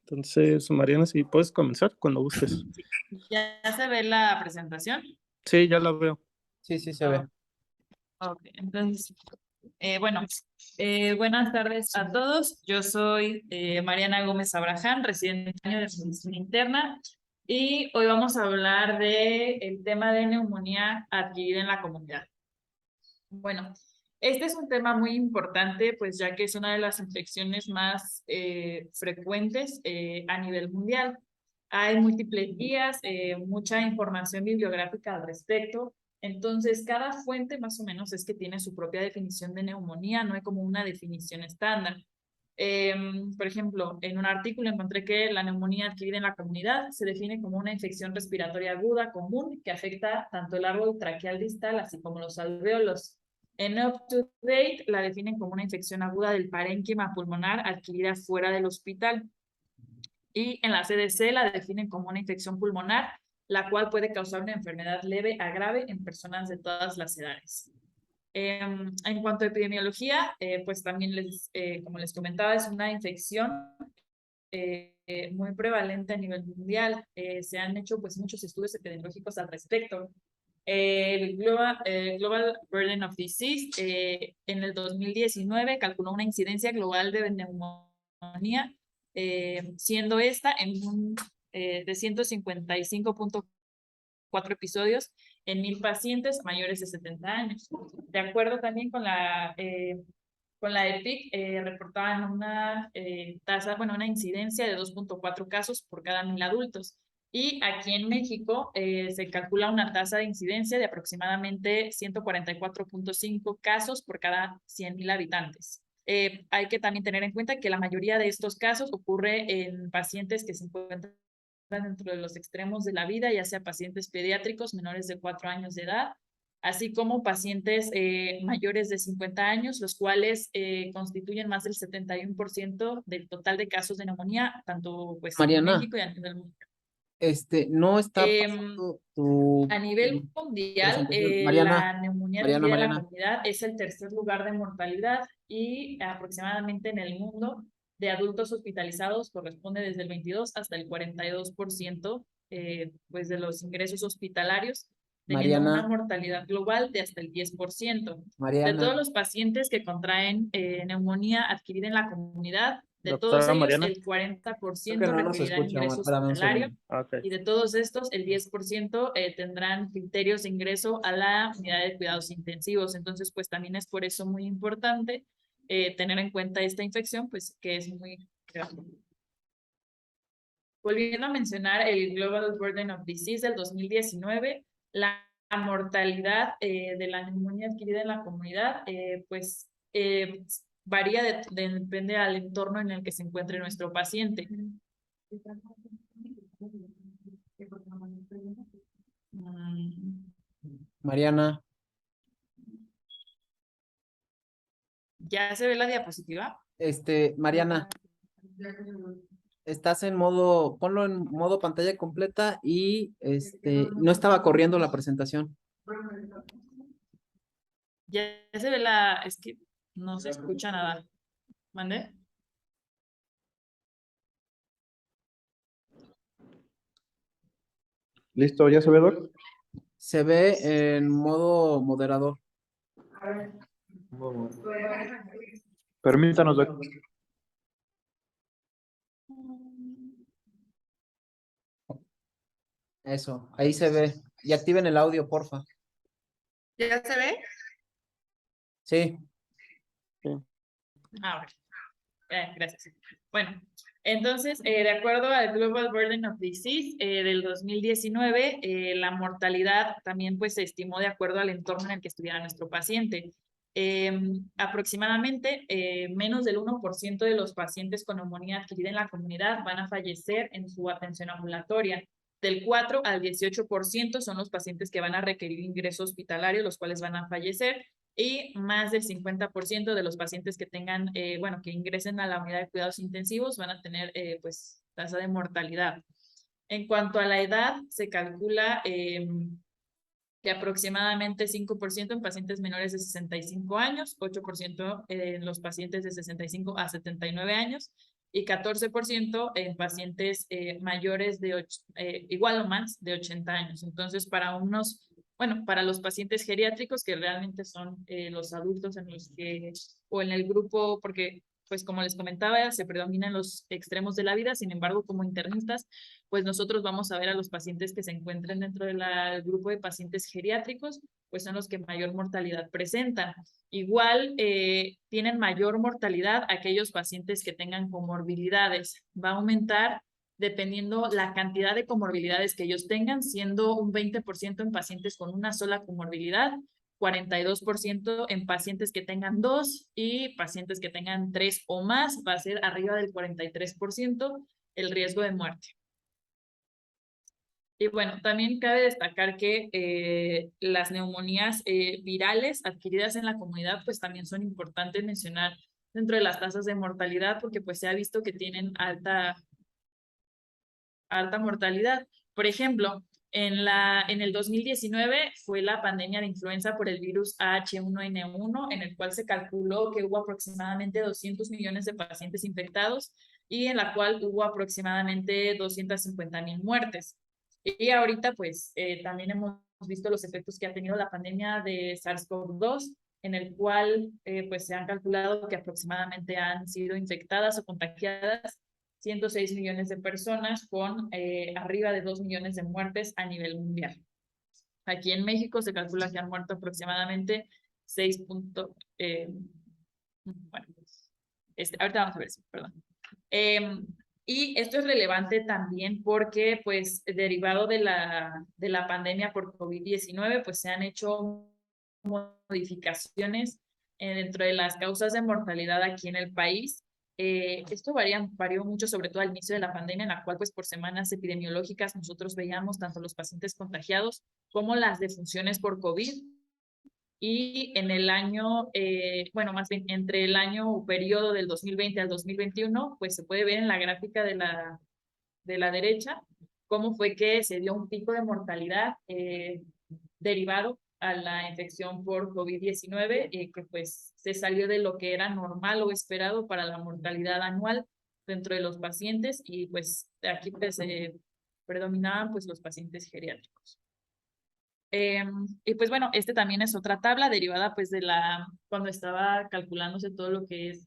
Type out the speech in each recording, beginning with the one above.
Entonces, Mariana, si puedes comenzar cuando gustes. Sí. ¿Ya se ve la presentación? Sí, ya la veo. Sí, se ve. Ok, entonces, buenas tardes a todos. Yo soy Mariana Gómez Abraham, residente de Medicina Interna, y hoy vamos a hablar del tema de neumonía adquirida en la comunidad. Bueno, este es un tema muy importante, pues ya que es una de las infecciones más frecuentes a nivel mundial. Hay múltiples guías, mucha información bibliográfica al respecto. Entonces, cada fuente más o menos es que tiene su propia definición de neumonía, no hay como una definición estándar. Por ejemplo, en un artículo encontré que la neumonía adquirida en la comunidad se define como una infección respiratoria aguda común que afecta tanto el árbol traqueal distal así como los alvéolos. En UpToDate la definen como una infección aguda del parénquima pulmonar adquirida fuera del hospital. Y en la CDC la definen como una infección pulmonar, la cual puede causar una enfermedad leve a grave en personas de todas las edades. En cuanto a epidemiología, pues también como les comentaba, es una infección muy prevalente a nivel mundial. Se han hecho pues muchos estudios epidemiológicos al respecto. El Global Burden of Disease en el 2019 calculó una incidencia global de neumonía, siendo esta de 155.4 episodios en 1,000 pacientes mayores de 70 años. De acuerdo también con la EPIC, reportaban una una incidencia de 2.4 casos por cada 1,000 adultos. Y aquí en México se calcula una tasa de incidencia de aproximadamente 144.5 casos por cada 100,000 habitantes. Hay que también tener en cuenta que la mayoría de estos casos ocurre en pacientes que se encuentran dentro de los extremos de la vida, ya sea pacientes pediátricos menores de 4 años de edad, así como pacientes mayores de 50 años, los cuales constituyen más del 71% del total de casos de neumonía, tanto pues Mariana, en México y a nivel mundial. No está pasando A nivel mundial, Mariana, la neumonía adquirida en la comunidad es el tercer lugar de mortalidad y aproximadamente en el mundo de adultos hospitalizados corresponde desde el 22 hasta el 42% pues de los ingresos hospitalarios, teniendo una mortalidad global de hasta el 10%. De todos los pacientes que contraen neumonía adquirida en la comunidad, de todos ellos, Mariana, el 40% requerirá ingreso hospitalario y de todos estos, el 10% tendrán criterios de ingreso a la unidad de cuidados intensivos. Entonces, pues también es por eso muy importante tener en cuenta esta infección, pues que es muy grave. Volviendo a mencionar el Global Burden of Disease del 2019, la mortalidad de la neumonía adquirida en la comunidad, varía, depende del entorno en el que se encuentre nuestro paciente. Mariana. ¿Ya se ve la diapositiva? Mariana. Estás en modo, ponlo en modo pantalla completa y no estaba corriendo la presentación. Ya se ve es que no se escucha nada. ¿Mande? ¿Listo? ¿Ya se ve, Doc? Se ve en modo moderador. Permítanos, Doc. Eso, ahí se ve. Y activen el audio, porfa. ¿Ya se ve? Sí. Ah, bueno. Gracias. Bueno, entonces, de acuerdo al Global Burden of Disease del 2019, la mortalidad también pues se estimó de acuerdo al entorno en el que estuviera nuestro paciente. Aproximadamente menos del 1% de los pacientes con neumonía adquirida en la comunidad van a fallecer en su atención ambulatoria. Del 4 al 18% son los pacientes que van a requerir ingreso hospitalario, los cuales van a fallecer, y más del 50% de los pacientes que tengan, que ingresen a la unidad de cuidados intensivos van a tener, pues, tasa de mortalidad. En cuanto a la edad, se calcula que aproximadamente 5% en pacientes menores de 65 años, 8% en los pacientes de 65 a 79 años y 14% en pacientes mayores de igual o más de 80 años. Entonces, para los pacientes geriátricos, que realmente son los adultos en los que, o en el grupo, porque pues como les comentaba, se predominan los extremos de la vida. Sin embargo, como internistas, pues nosotros vamos a ver a los pacientes que se encuentren dentro del grupo de pacientes geriátricos, pues son los que mayor mortalidad presentan. Igual tienen mayor mortalidad aquellos pacientes que tengan comorbilidades. Va a aumentar dependiendo la cantidad de comorbilidades que ellos tengan, siendo un 20% en pacientes con una sola comorbilidad, 42% en pacientes que tengan 2 y pacientes que tengan 3 o más, va a ser arriba del 43% el riesgo de muerte. Y bueno, también cabe destacar que las neumonías virales adquiridas en la comunidad pues también son importantes mencionar dentro de las tasas de mortalidad porque pues se ha visto que tienen alta mortalidad. Por ejemplo, en el 2019 fue la pandemia de influenza por el virus H1N1, en el cual se calculó que hubo aproximadamente 200 millones de pacientes infectados y en la cual hubo aproximadamente 250,000 muertes. Y ahorita, pues, también hemos visto los efectos que ha tenido la pandemia de SARS-CoV-2, en el cual, pues, se han calculado que aproximadamente han sido infectadas o contagiadas 106 millones de personas con arriba de 2 millones de muertes a nivel mundial. Aquí en México se calcula que han muerto aproximadamente 6. Bueno, ahorita vamos a ver eso, perdón. Y esto es relevante también porque, pues, derivado de la pandemia por COVID-19, pues se han hecho modificaciones dentro de las causas de mortalidad aquí en el país. Esto varió mucho, sobre todo al inicio de la pandemia, en la cual, pues, por semanas epidemiológicas nosotros veíamos tanto los pacientes contagiados como las defunciones por COVID. Y en el año, más bien entre el año o periodo del 2020 al 2021, pues se puede ver en la gráfica de la derecha cómo fue que se dio un pico de mortalidad derivado a la infección por COVID-19, que pues se salió de lo que era normal o esperado para la mortalidad anual dentro de los pacientes y pues aquí pues predominaban pues los pacientes geriátricos. Y pues bueno, este también es otra tabla derivada pues de cuando estaba calculándose todo lo que es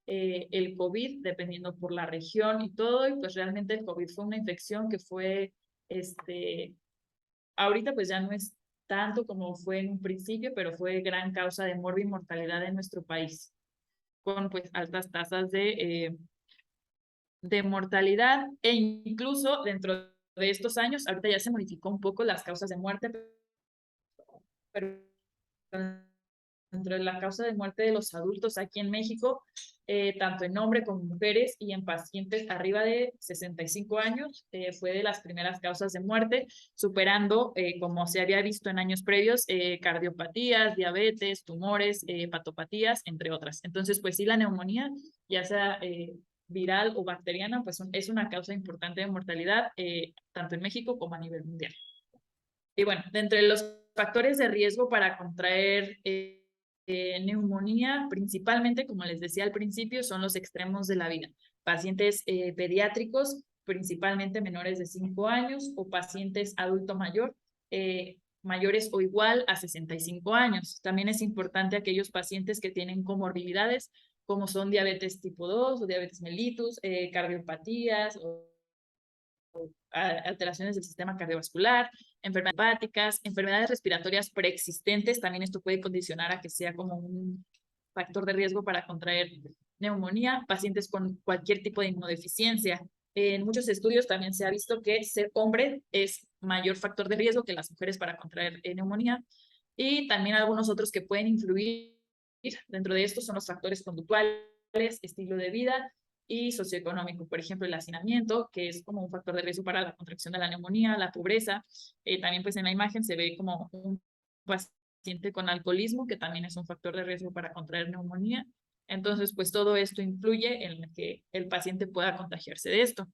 el COVID, dependiendo por la región y todo, y pues realmente el COVID fue una infección que fue, ahorita pues ya no es tanto como fue en un principio, pero fue gran causa de muerte y mortalidad en nuestro país, con pues altas tasas de mortalidad e incluso dentro de estos años, ahorita ya se modificó un poco las causas de muerte, pero dentro de la causa de muerte de los adultos aquí en México, tanto en hombres como mujeres y en pacientes arriba de 65 años, fue de las primeras causas de muerte, superando, como se había visto en años previos, cardiopatías, diabetes, tumores, hepatopatías, entre otras. Entonces, pues sí, la neumonía, ya sea viral o bacteriana, pues es una causa importante de mortalidad, tanto en México como a nivel mundial. Y bueno, de entre los factores de riesgo para contraer neumonía, principalmente, como les decía al principio, son los extremos de la vida. Pacientes pediátricos, principalmente menores de 5 años, o pacientes adulto mayor, mayores o igual a 65 años. También es importante aquellos pacientes que tienen comorbilidades, como son diabetes tipo 2 o diabetes mellitus, cardiopatías o alteraciones del sistema cardiovascular, enfermedades hepáticas, enfermedades respiratorias preexistentes. También esto puede condicionar a que sea como un factor de riesgo para contraer neumonía, pacientes con cualquier tipo de inmunodeficiencia. En muchos estudios también se ha visto que ser hombre es mayor factor de riesgo que las mujeres para contraer neumonía, y también algunos otros que pueden influir dentro de estos son los factores conductuales, estilo de vida y socioeconómico. Por ejemplo, el hacinamiento, que es como un factor de riesgo para la contracción de la neumonía, la pobreza. También pues en la imagen se ve como un paciente con alcoholismo, que también es un factor de riesgo para contraer neumonía. Entonces, pues todo esto influye en que el paciente pueda contagiarse de esto.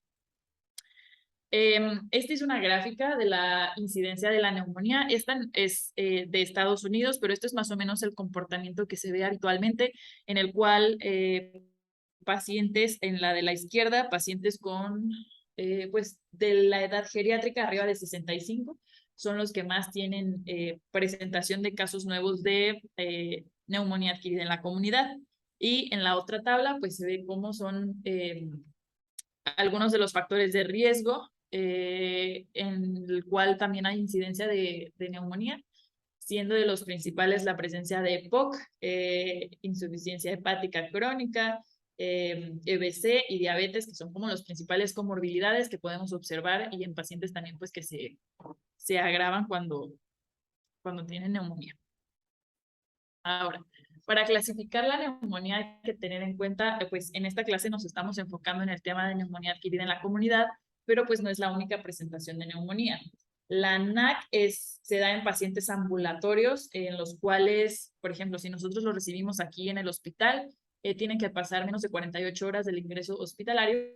Esta es una gráfica de la incidencia de la neumonía. Esta es de Estados Unidos, pero esto es más o menos el comportamiento que se ve habitualmente, en el cual pacientes, en la de la izquierda, pacientes con, pues, de la edad geriátrica arriba de 65, son los que más tienen presentación de casos nuevos de neumonía adquirida en la comunidad. Y en la otra tabla, pues se ve cómo son algunos de los factores de riesgo, en el cual también hay incidencia de neumonía, siendo de los principales la presencia de EPOC, insuficiencia hepática crónica, EBC y diabetes, que son como los principales comorbilidades que podemos observar, y en pacientes también pues que se agravan cuando tienen neumonía. Ahora, para clasificar la neumonía hay que tener en cuenta, pues en esta clase nos estamos enfocando en el tema de neumonía adquirida en la comunidad, pero pues no es la única presentación de neumonía. La NAC se da en pacientes ambulatorios, en los cuales, por ejemplo, si nosotros lo recibimos aquí en el hospital, tienen que pasar menos de 48 horas del ingreso hospitalario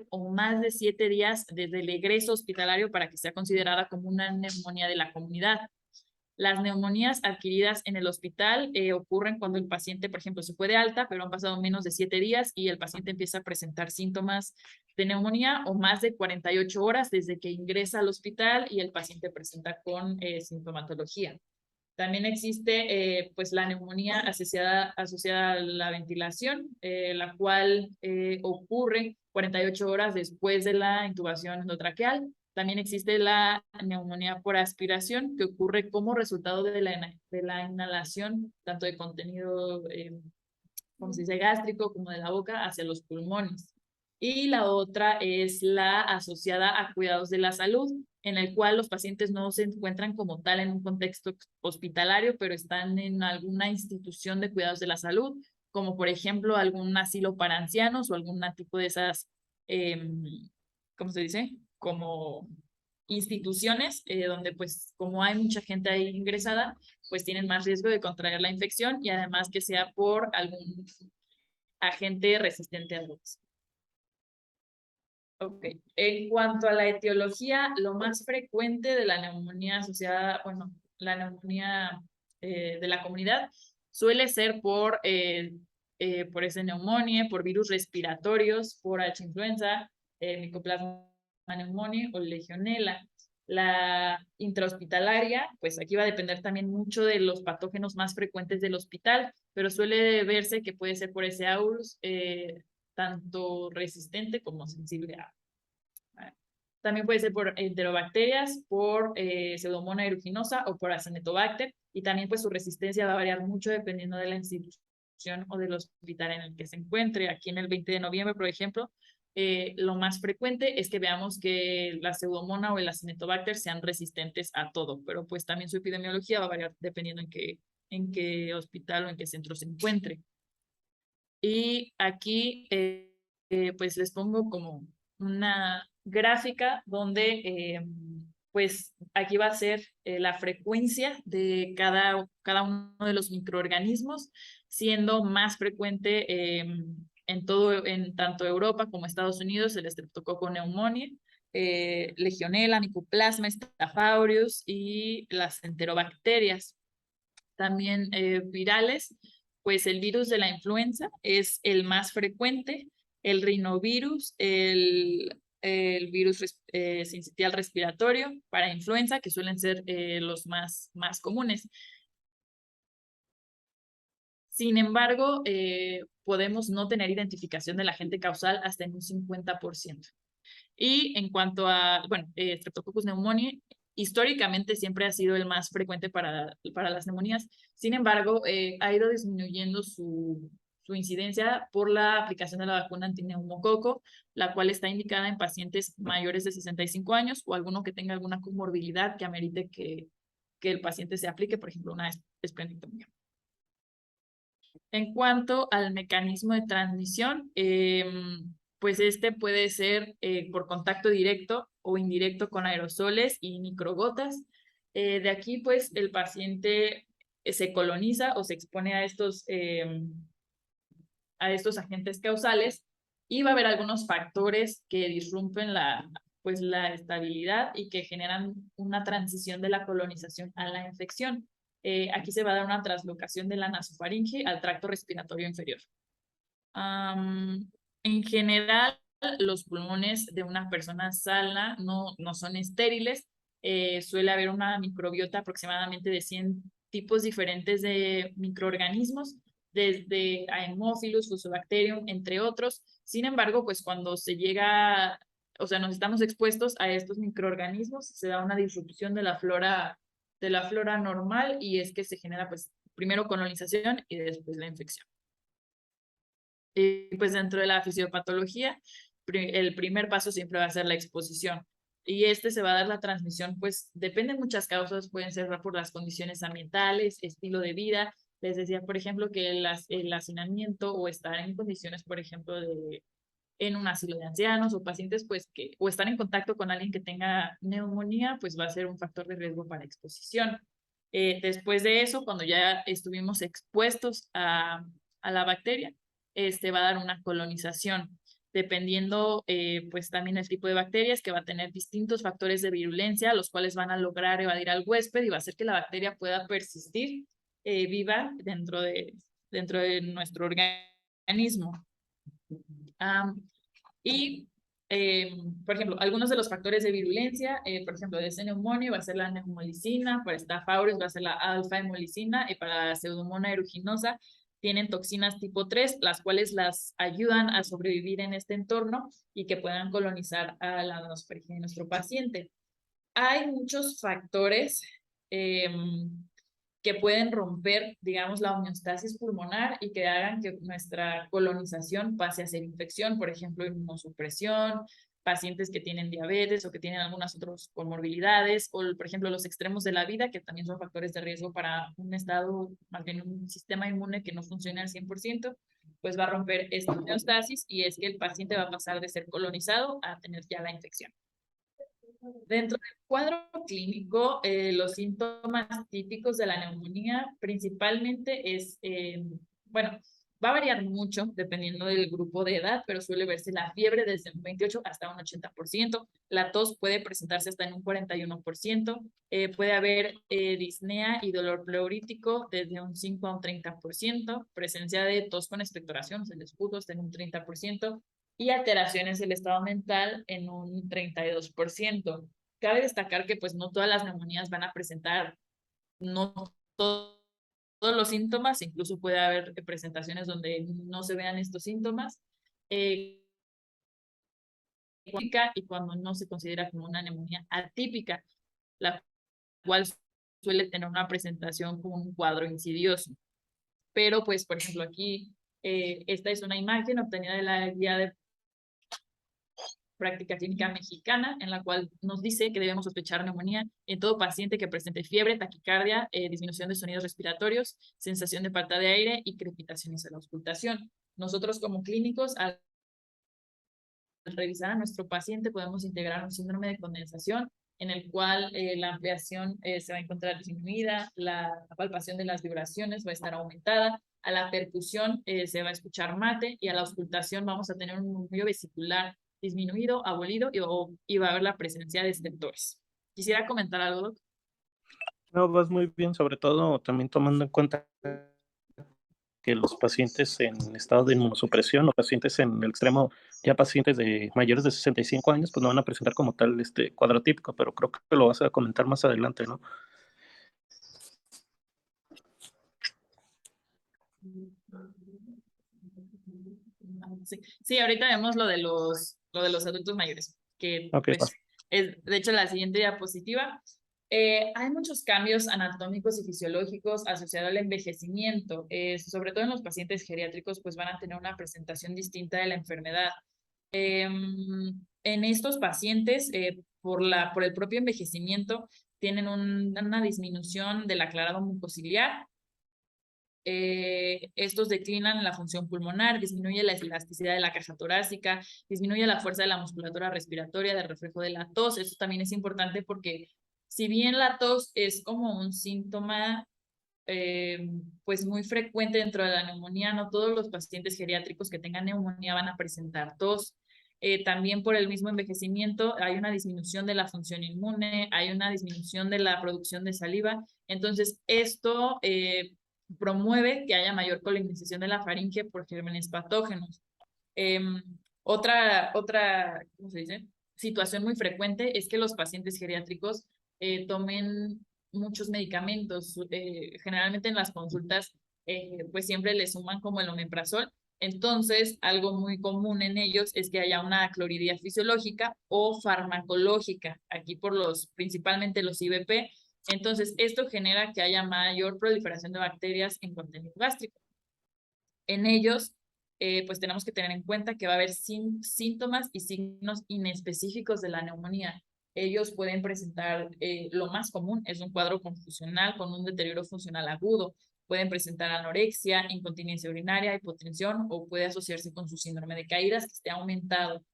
o más de 7 días desde el egreso hospitalario para que sea considerada como una neumonía de la comunidad. Las neumonías adquiridas en el hospital ocurren cuando el paciente, por ejemplo, se fue de alta, pero han pasado menos de 7 días y el paciente empieza a presentar síntomas de neumonía, o más de 48 horas desde que ingresa al hospital y el paciente presenta con sintomatología. También existe pues la neumonía asociada a la ventilación, la cual ocurre 48 horas después de la intubación endotraqueal. También existe la neumonía por aspiración, que ocurre como resultado de la inhalación, tanto de contenido, como se dice, gástrico, como de la boca hacia los pulmones. Y la otra es la asociada a cuidados de la salud, en el cual los pacientes no se encuentran como tal en un contexto hospitalario, pero están en alguna institución de cuidados de la salud, como por ejemplo algún asilo para ancianos o algún tipo de esas, ¿cómo se dice? Como instituciones donde pues como hay mucha gente ahí ingresada, pues tienen más riesgo de contraer la infección, y además que sea por algún agente resistente al virus. Ok, en cuanto a la etiología, lo más frecuente de la neumonía asociada, bueno, la neumonía de la comunidad suele ser por ese neumonía, por virus respiratorios, por H-influenza, Mycoplasma pneumoniae o Legionella. La intrahospitalaria, pues aquí va a depender también mucho de los patógenos más frecuentes del hospital, pero suele verse que puede ser por ese aureus, tanto resistente como sensible a. También puede ser por enterobacterias, por Pseudomonas aeruginosa o por Acinetobacter, y también pues su resistencia va a variar mucho dependiendo de la institución o del hospital en el que se encuentre. Aquí en el 20 de noviembre, por ejemplo, lo más frecuente es que veamos que la Pseudomonas o el Acinetobacter sean resistentes a todo, pero pues también su epidemiología va a variar dependiendo en qué hospital o en qué centro se encuentre. Y aquí pues les pongo como una gráfica donde pues aquí va a ser la frecuencia de cada uno de los microorganismos, siendo más frecuente en tanto Europa como Estados Unidos el Streptococcus pneumoniae, Legionella, Mycoplasma, Staph aureus y las enterobacterias. También virales, pues el virus de la influenza es el más frecuente, el rinovirus, el virus sincitial respiratorio para influenza, que suelen ser los más comunes. Sin embargo, podemos no tener identificación del agente causal hasta en un 50%. Y en cuanto a, bueno, Streptococcus pneumoniae, históricamente siempre ha sido el más frecuente para las neumonías. Sin embargo, ha ido disminuyendo su incidencia por la aplicación de la vacuna antineumococo, la cual está indicada en pacientes mayores de 65 años o alguno que tenga alguna comorbilidad que amerite que el paciente se aplique, por ejemplo, una esplenectomía. En cuanto al mecanismo de transmisión, pues este puede ser por contacto directo o indirecto con aerosoles y microgotas. De aquí, pues, el paciente se coloniza o se expone a estos agentes causales, y va a haber algunos factores que disrumpen la estabilidad y que generan una transición de la colonización a la infección. Aquí se va a dar una translocación de la nasofaringe al tracto respiratorio inferior. En general, los pulmones de una persona sana no son estériles. Suele haber una microbiota aproximadamente de 100 tipos diferentes de microorganismos, desde Haemophilus, Fusobacterium, entre otros. Sin embargo, pues cuando se llega, o sea, nos estamos expuestos a estos microorganismos, se da una disrupción de la flora normal, y es que se genera, pues, primero colonización y después la infección. Pues dentro de la fisiopatología, el primer paso siempre va a ser la exposición. Y se va a dar la transmisión, pues depende de muchas causas, pueden ser por las condiciones ambientales, estilo de vida. Les decía, por ejemplo, que el hacinamiento o estar en condiciones, por ejemplo, en un asilo de ancianos o pacientes, pues o estar en contacto con alguien que tenga neumonía, pues va a ser un factor de riesgo para exposición. Después de eso, cuando ya estuvimos expuestos a la bacteria, va a dar una colonización, dependiendo pues también el tipo de bacterias, que va a tener distintos factores de virulencia, los cuales van a lograr evadir al huésped y va a hacer que la bacteria pueda persistir viva dentro de nuestro organismo. Y, por ejemplo, algunos de los factores de virulencia, por ejemplo, de ese neumonio va a ser la neumolicina, para Staph aureus va a ser la alfa-hemolicina, y para la Pseudomonas aeruginosa tienen toxinas tipo 3, las cuales las ayudan a sobrevivir en este entorno y que puedan colonizar a la anospergia de nuestro paciente. Hay muchos factores que pueden romper, digamos, la homeostasis pulmonar y que hagan que nuestra colonización pase a ser infección, por ejemplo, inmunosupresión, pacientes que tienen diabetes o que tienen algunas otras comorbilidades, o por ejemplo los extremos de la vida, que también son factores de riesgo para un estado, más bien un sistema inmune que no funciona al 100%, pues va a romper esta homeostasis, y es que el paciente va a pasar de ser colonizado a tener ya la infección. Dentro del cuadro clínico, los síntomas típicos de la neumonía principalmente bueno, va a variar mucho dependiendo del grupo de edad, pero suele verse la fiebre desde un 28 hasta un 80%, la tos puede presentarse hasta en un 41%, puede haber disnea y dolor pleurítico desde un 5 a un 30%, presencia de tos con expectoración, el esputo está en un 30%, y alteraciones del estado mental en un 32%. Cabe destacar que pues no todas las neumonías van a presentar, no todos los síntomas, incluso puede haber presentaciones donde no se vean estos síntomas, y cuando no se considera como una neumonía atípica, la cual suele tener una presentación como un cuadro insidioso. Pero pues, por ejemplo, aquí esta es una imagen obtenida de la guía de práctica clínica mexicana, en la cual nos dice que debemos sospechar neumonía en todo paciente que presente fiebre, taquicardia, disminución de sonidos respiratorios, sensación de falta de aire y crepitaciones en la auscultación. Nosotros como clínicos, al revisar a nuestro paciente, podemos integrar un síndrome de condensación, en el cual la ampliación se va a encontrar disminuida, la palpación de las vibraciones va a estar aumentada, a la percusión se va a escuchar mate, y a la auscultación vamos a tener un murmullo vesicular disminuido, abolido, y va a haber la presencia de estertores. ¿Quisiera comentar algo, Doc? No, vas muy bien, sobre todo también tomando en cuenta que los pacientes en estado de inmunosupresión o pacientes en el extremo, ya pacientes de mayores de 65 años, pues no van a presentar como tal este cuadro típico, pero creo que lo vas a comentar más adelante, ¿no? Sí, ahorita vemos lo de los adultos mayores, que Ok, pues es, de hecho, la siguiente diapositiva. Hay muchos cambios anatómicos y fisiológicos asociados al envejecimiento, sobre todo en los pacientes geriátricos, pues van a tener una presentación distinta de la enfermedad. En estos pacientes, por el propio envejecimiento, tienen una disminución del aclarado mucociliar. Estos declinan la función pulmonar, disminuye la elasticidad de la caja torácica, disminuye la fuerza de la musculatura respiratoria, del reflejo de la tos. Eso también es importante porque si bien la tos es como un síntoma pues muy frecuente dentro de la neumonía, no todos los pacientes geriátricos que tengan neumonía van a presentar tos. También por el mismo envejecimiento hay una disminución de la función inmune, hay una disminución de la producción de saliva. Entonces, esto promueve que haya mayor colonización de la faringe por gérmenes patógenos. ¿Cómo se dice? Situación muy frecuente es que los pacientes geriátricos tomen muchos medicamentos. Generalmente en las consultas, pues siempre les suman como el omeprazol. Entonces, algo muy común en ellos es que haya una clorhidria fisiológica o farmacológica, aquí principalmente los IBP. Entonces, esto genera que haya mayor proliferación de bacterias en contenido gástrico. En ellos, pues tenemos que tener en cuenta que va a haber síntomas y signos inespecíficos de la neumonía. Ellos pueden presentar, lo más común es un cuadro confusional con un deterioro funcional agudo. Pueden presentar anorexia, incontinencia urinaria, hipotensión o puede asociarse con su síndrome de caídas que esté aumentado.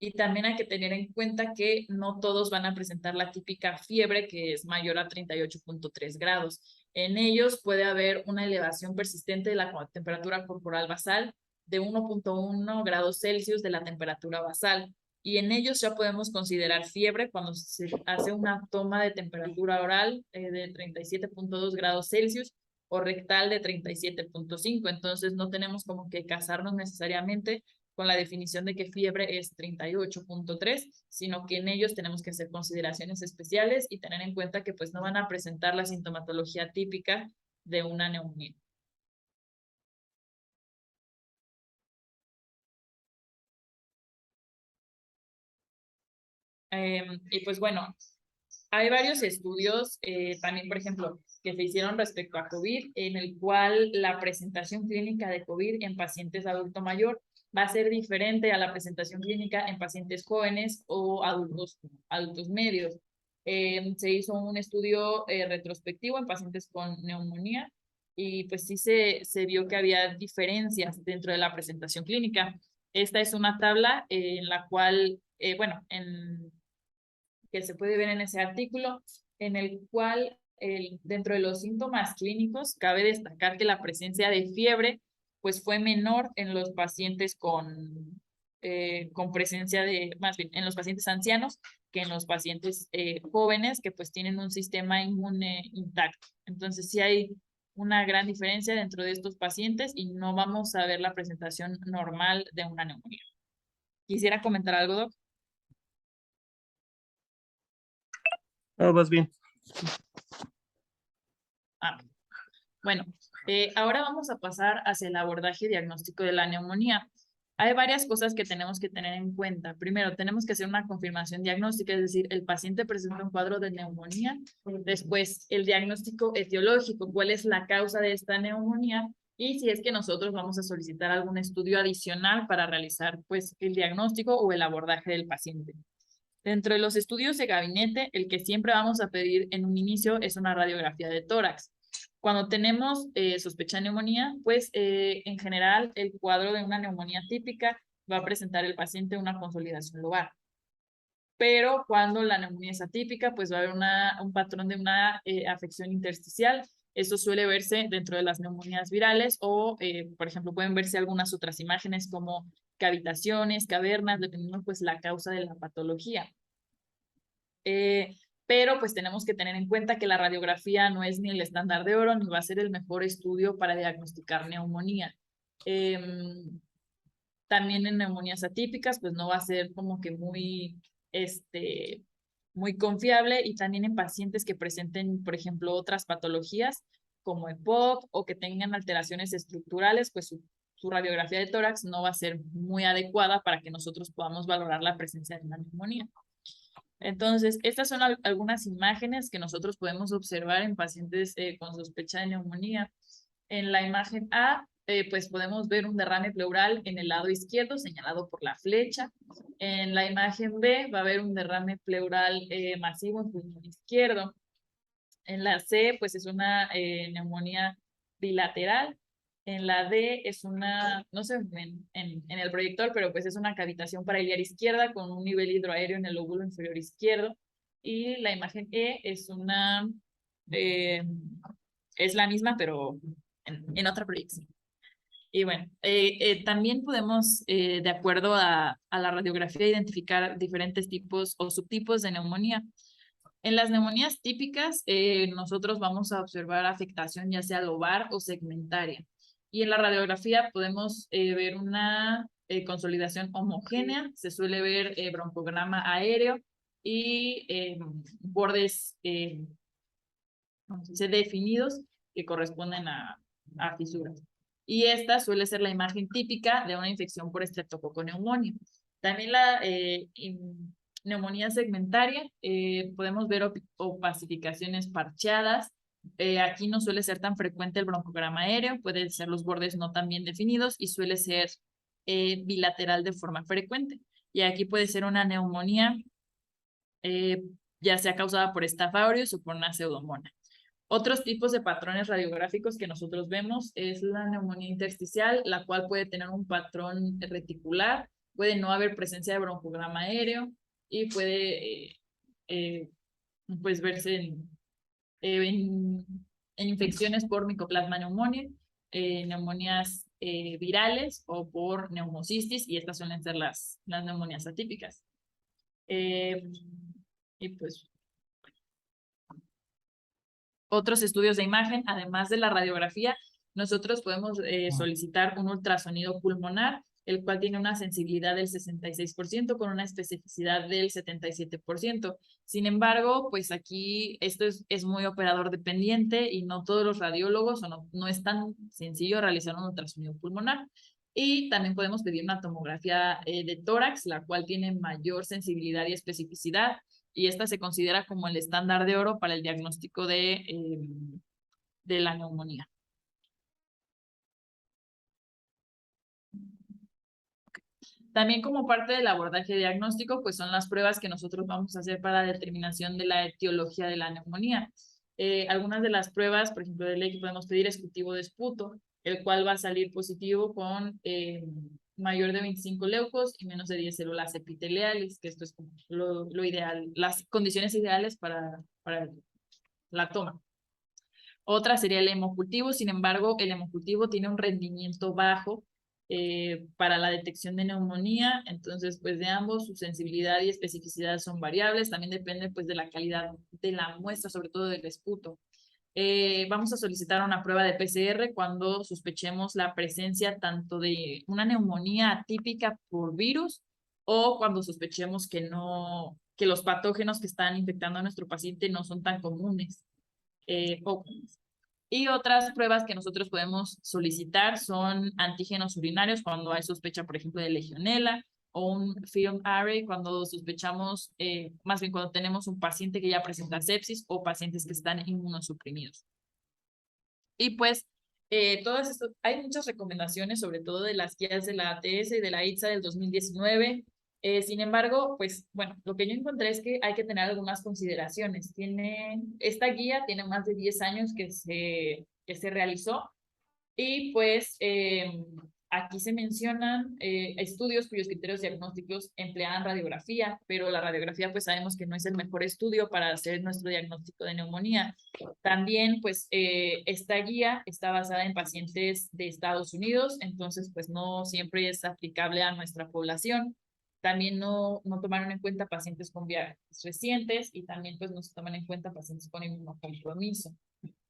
Y también hay que tener en cuenta que no todos van a presentar la típica fiebre que es mayor a 38.3 grados. En ellos puede haber una elevación persistente de la temperatura corporal basal de 1.1 grados Celsius de la temperatura basal. Y en ellos ya podemos considerar fiebre cuando se hace una toma de temperatura oral de 37.2 grados Celsius o rectal de 37.5. Entonces no tenemos como que casarnos necesariamente con la definición de que fiebre es 38.3, sino que en ellos tenemos que hacer consideraciones especiales y tener en cuenta que pues no van a presentar la sintomatología típica de una neumonía. Y pues bueno, hay varios estudios también, por ejemplo, que se hicieron respecto a COVID, en el cual la presentación clínica de COVID en pacientes adulto mayor va a ser diferente a la presentación clínica en pacientes jóvenes o adultos medios. Se hizo un estudio retrospectivo en pacientes con neumonía y pues sí se vio que había diferencias dentro de la presentación clínica. Esta es una tabla en la cual, bueno, que se puede ver en ese artículo, en el cual dentro de los síntomas clínicos cabe destacar que la presencia de fiebre pues fue menor en los pacientes con presencia más bien, en los pacientes ancianos que en los pacientes jóvenes que pues tienen un sistema inmune intacto. Entonces sí hay una gran diferencia dentro de estos pacientes y no vamos a ver la presentación normal de una neumonía. ¿Quisiera comentar algo, Doc? No, vas bien. Bueno, ahora vamos a pasar hacia el abordaje diagnóstico de la neumonía. Hay varias cosas que tenemos que tener en cuenta. Primero, tenemos que hacer una confirmación diagnóstica, es decir, el paciente presenta un cuadro de neumonía. Después, el diagnóstico etiológico, cuál es la causa de esta neumonía y si es que nosotros vamos a solicitar algún estudio adicional para realizar pues el diagnóstico o el abordaje del paciente. Dentro de los estudios de gabinete, el que siempre vamos a pedir en un inicio es una radiografía de tórax. Cuando tenemos sospecha de neumonía, pues en general el cuadro de una neumonía típica va a presentar el paciente una consolidación lobar. Pero cuando la neumonía es atípica, pues va a haber un patrón de una afección intersticial. Esto suele verse dentro de las neumonías virales o, por ejemplo, pueden verse algunas otras imágenes como cavitaciones, cavernas, dependiendo pues la causa de la patología. Pero pues tenemos que tener en cuenta que la radiografía no es ni el estándar de oro ni va a ser el mejor estudio para diagnosticar neumonía. También en neumonías atípicas pues no va a ser como que muy confiable y también en pacientes que presenten, por ejemplo, otras patologías como EPOC o que tengan alteraciones estructurales, pues su radiografía de tórax no va a ser muy adecuada para que nosotros podamos valorar la presencia de una neumonía. Entonces, estas son algunas imágenes que nosotros podemos observar en pacientes con sospecha de neumonía. En la imagen A, pues podemos ver un derrame pleural en el lado izquierdo, señalado por la flecha. En la imagen B va a haber un derrame pleural masivo en el pulmón izquierdo. En la C, pues es una neumonía bilateral. En la D es una, no sé, en el proyector, pero pues es una cavitación paraliar izquierda con un nivel hidroaéreo en el lóbulo inferior izquierdo. Y la imagen E es una, es la misma, pero en otra proyección. Y bueno, también podemos, de acuerdo a la radiografía, identificar diferentes tipos o subtipos de neumonía. En las neumonías típicas, nosotros vamos a observar afectación ya sea lobar o segmentaria. Y en la radiografía podemos ver una consolidación homogénea, se suele ver broncograma aéreo y bordes definidos que corresponden a fisuras. Y esta suele ser la imagen típica de una infección por estreptococo neumonio. También la neumonía segmentaria, podemos ver opacificaciones parcheadas. Aquí no suele ser tan frecuente el broncograma aéreo, pueden ser los bordes no tan bien definidos y suele ser bilateral de forma frecuente. Y aquí puede ser una neumonía ya sea causada por Staph aureus o por una pseudomonas. Otros tipos de patrones radiográficos que nosotros vemos es la neumonía intersticial, la cual puede tener un patrón reticular, puede no haber presencia de broncograma aéreo y puede pues verse en infecciones por Mycoplasma pneumoniae, neumonías virales o por neumocistis, y estas suelen ser las neumonías atípicas. Y pues otros estudios de imagen, además de la radiografía, nosotros podemos solicitar un ultrasonido pulmonar, el cual tiene una sensibilidad del 66% con una especificidad del 77%. Sin embargo, pues aquí esto es muy operador dependiente y no todos los radiólogos, o no es tan sencillo realizar un ultrasonido pulmonar. Y también podemos pedir una tomografía de tórax, la cual tiene mayor sensibilidad y especificidad, y esta se considera como el estándar de oro para el diagnóstico de la neumonía. También como parte del abordaje diagnóstico, pues son las pruebas que nosotros vamos a hacer para la determinación de la etiología de la neumonía. Algunas de las pruebas, por ejemplo, de ley que podemos pedir es cultivo de esputo, el cual va a salir positivo con mayor de 25 leucos y menos de 10 células epiteliales, que esto es como lo ideal, las condiciones ideales para la toma. Otra sería el hemocultivo, sin embargo, el hemocultivo tiene un rendimiento bajo para la detección de neumonía, entonces pues de ambos su sensibilidad y especificidad son variables, también depende pues de la calidad de la muestra, sobre todo del esputo. Vamos a solicitar una prueba de PCR cuando sospechemos la presencia tanto de una neumonía atípica por virus o cuando sospechemos que los patógenos que están infectando a nuestro paciente no son tan comunes. Y otras pruebas que nosotros podemos solicitar son antígenos urinarios cuando hay sospecha, por ejemplo, de legionela, o un film array cuando sospechamos, más bien cuando tenemos un paciente que ya presenta sepsis o pacientes que están inmunosuprimidos. Y pues, todas estas, hay muchas recomendaciones, sobre todo de las guías de la ATS y de la ITSA del 2019. Sin embargo, pues, bueno, lo que yo encontré es que hay que tener algunas consideraciones. Esta guía tiene más de 10 años que se realizó y pues aquí se mencionan estudios cuyos criterios diagnósticos emplean radiografía, pero la radiografía pues sabemos que no es el mejor estudio para hacer nuestro diagnóstico de neumonía. También pues esta guía está basada en pacientes de Estados Unidos, entonces pues no siempre es aplicable a nuestra población. También no tomaron en cuenta pacientes con viajes recientes y también pues no se toman en cuenta pacientes con inmunocompromiso.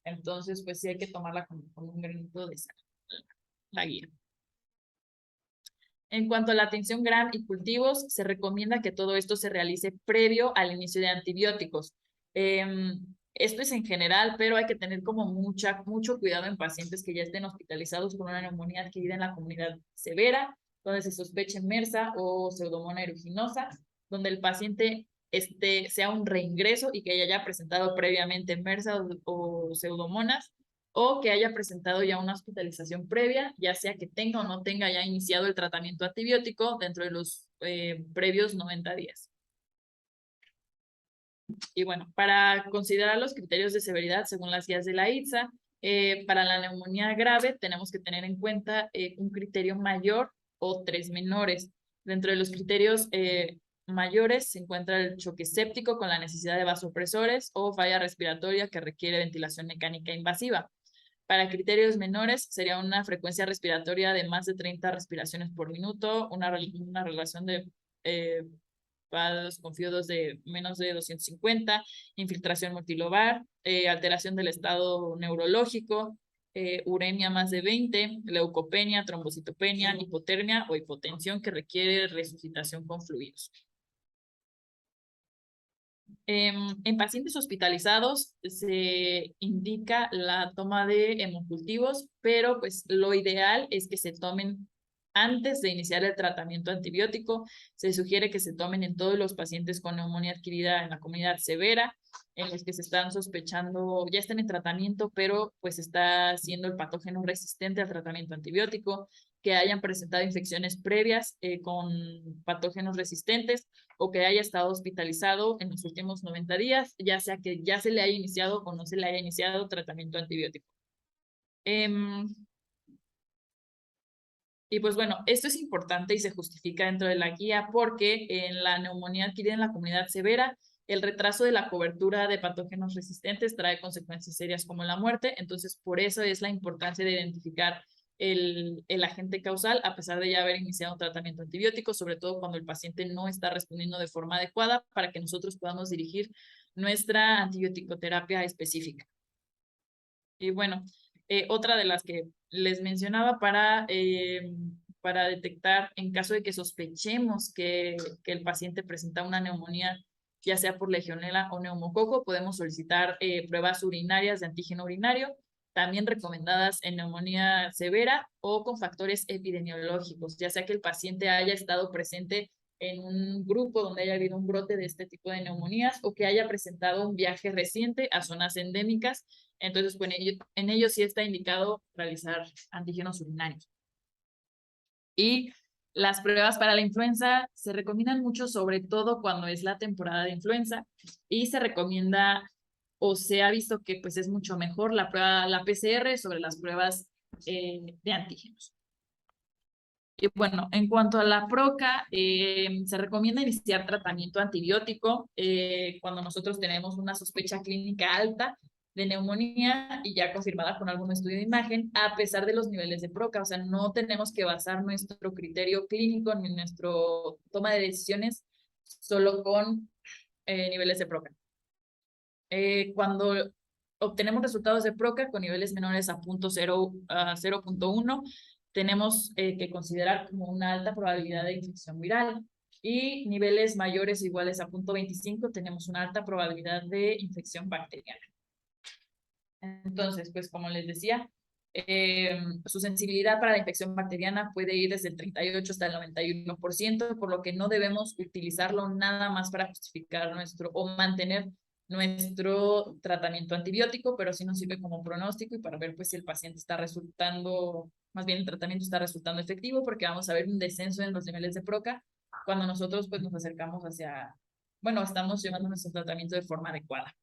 Entonces, pues sí hay que tomarla con un granito de sal, la guía. En cuanto a la atención GRAM y cultivos, se recomienda que todo esto se realice previo al inicio de antibióticos. Esto es en general, pero hay que tener como mucho cuidado en pacientes que ya estén hospitalizados con una neumonía adquirida en la comunidad severa, donde se sospeche MRSA o Pseudomonas aeruginosa, donde el paciente sea un reingreso y que haya presentado previamente MRSA o Pseudomonas, o que haya presentado ya una hospitalización previa, ya sea que tenga o no tenga ya iniciado el tratamiento antibiótico dentro de los previos 90 días. Y bueno, para considerar los criterios de severidad según las guías de la ITSA, para la neumonía grave tenemos que tener en cuenta un criterio mayor o 3 menores. Dentro de los criterios mayores se encuentra el choque séptico con la necesidad de vasopresores o falla respiratoria que requiere ventilación mecánica invasiva. Para criterios menores sería una frecuencia respiratoria de más de 30 respiraciones por minuto, una relación de con fiodos de menos de 250, infiltración multilobar, alteración del estado neurológico, uremia más de 20, leucopenia, trombocitopenia, hipotermia o hipotensión que requiere resucitación con fluidos. En pacientes hospitalizados se indica la toma de hemocultivos, pero pues lo ideal es que se tomen antes de iniciar el tratamiento antibiótico. Se sugiere que se tomen en todos los pacientes con neumonía adquirida en la comunidad severa, en los que se están sospechando, ya están en tratamiento, pero pues está siendo el patógeno resistente al tratamiento antibiótico, que hayan presentado infecciones previas con patógenos resistentes o que haya estado hospitalizado en los últimos 90 días, ya sea que ya se le haya iniciado o no se le haya iniciado tratamiento antibiótico. Y pues bueno, esto es importante y se justifica dentro de la guía porque en la neumonía adquirida en la comunidad severa, el retraso de la cobertura de patógenos resistentes trae consecuencias serias como la muerte. Entonces, por eso es la importancia de identificar el agente causal a pesar de ya haber iniciado un tratamiento antibiótico, sobre todo cuando el paciente no está respondiendo de forma adecuada para que nosotros podamos dirigir nuestra antibiótico-terapia específica. Y bueno, otra de las que les mencionaba para detectar en caso de que sospechemos que el paciente presenta una neumonía, ya sea por legionela o neumococo, podemos solicitar pruebas urinarias de antígeno urinario, también recomendadas en neumonía severa o con factores epidemiológicos, ya sea que el paciente haya estado presente en un grupo donde haya habido un brote de este tipo de neumonías o que haya presentado un viaje reciente a zonas endémicas. Entonces, pues, en ello sí está indicado realizar antígenos urinarios. Y las pruebas para la influenza se recomiendan mucho, sobre todo cuando es la temporada de influenza, y se recomienda o se ha visto que pues es mucho mejor la prueba, la PCR sobre las pruebas de antígenos. Y bueno, en cuanto a la PROCA, se recomienda iniciar tratamiento antibiótico cuando nosotros tenemos una sospecha clínica alta de neumonía y ya confirmada con algún estudio de imagen, a pesar de los niveles de PROCA. O sea, no tenemos que basar nuestro criterio clínico ni nuestra toma de decisiones solo con niveles de PROCA. Cuando obtenemos resultados de PROCA con niveles menores a 0.1, tenemos que considerar como una alta probabilidad de infección viral, y niveles mayores o iguales a 0.25 tenemos una alta probabilidad de infección bacteriana. Entonces, pues como les decía, su sensibilidad para la infección bacteriana puede ir desde el 38 hasta el 91%, por lo que no debemos utilizarlo nada más para justificar o mantener nuestro tratamiento antibiótico, pero sí nos sirve como pronóstico y para ver pues si el paciente está resultando, más bien el tratamiento está resultando efectivo, porque vamos a ver un descenso en los niveles de PROCA cuando nosotros pues nos acercamos bueno, estamos llevando nuestro tratamiento de forma adecuada.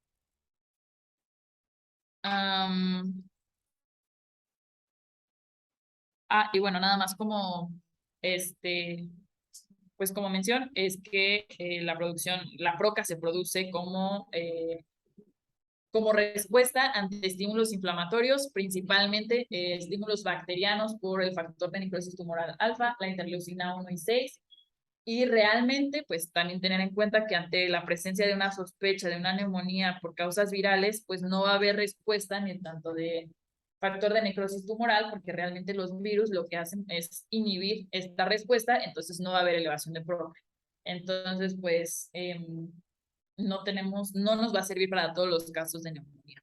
Y bueno, nada más como pues como mención, es que la PROCA se produce como respuesta ante estímulos inflamatorios, principalmente estímulos bacterianos por el factor de necrosis tumoral alfa, la interleucina 1 y 6. Y realmente, pues también tener en cuenta que ante la presencia de una sospecha de una neumonía por causas virales, pues no va a haber respuesta ni tanto de factor de necrosis tumoral, porque realmente los virus lo que hacen es inhibir esta respuesta, entonces no va a haber elevación de PROCA. Entonces, pues no nos va a servir para todos los casos de neumonía.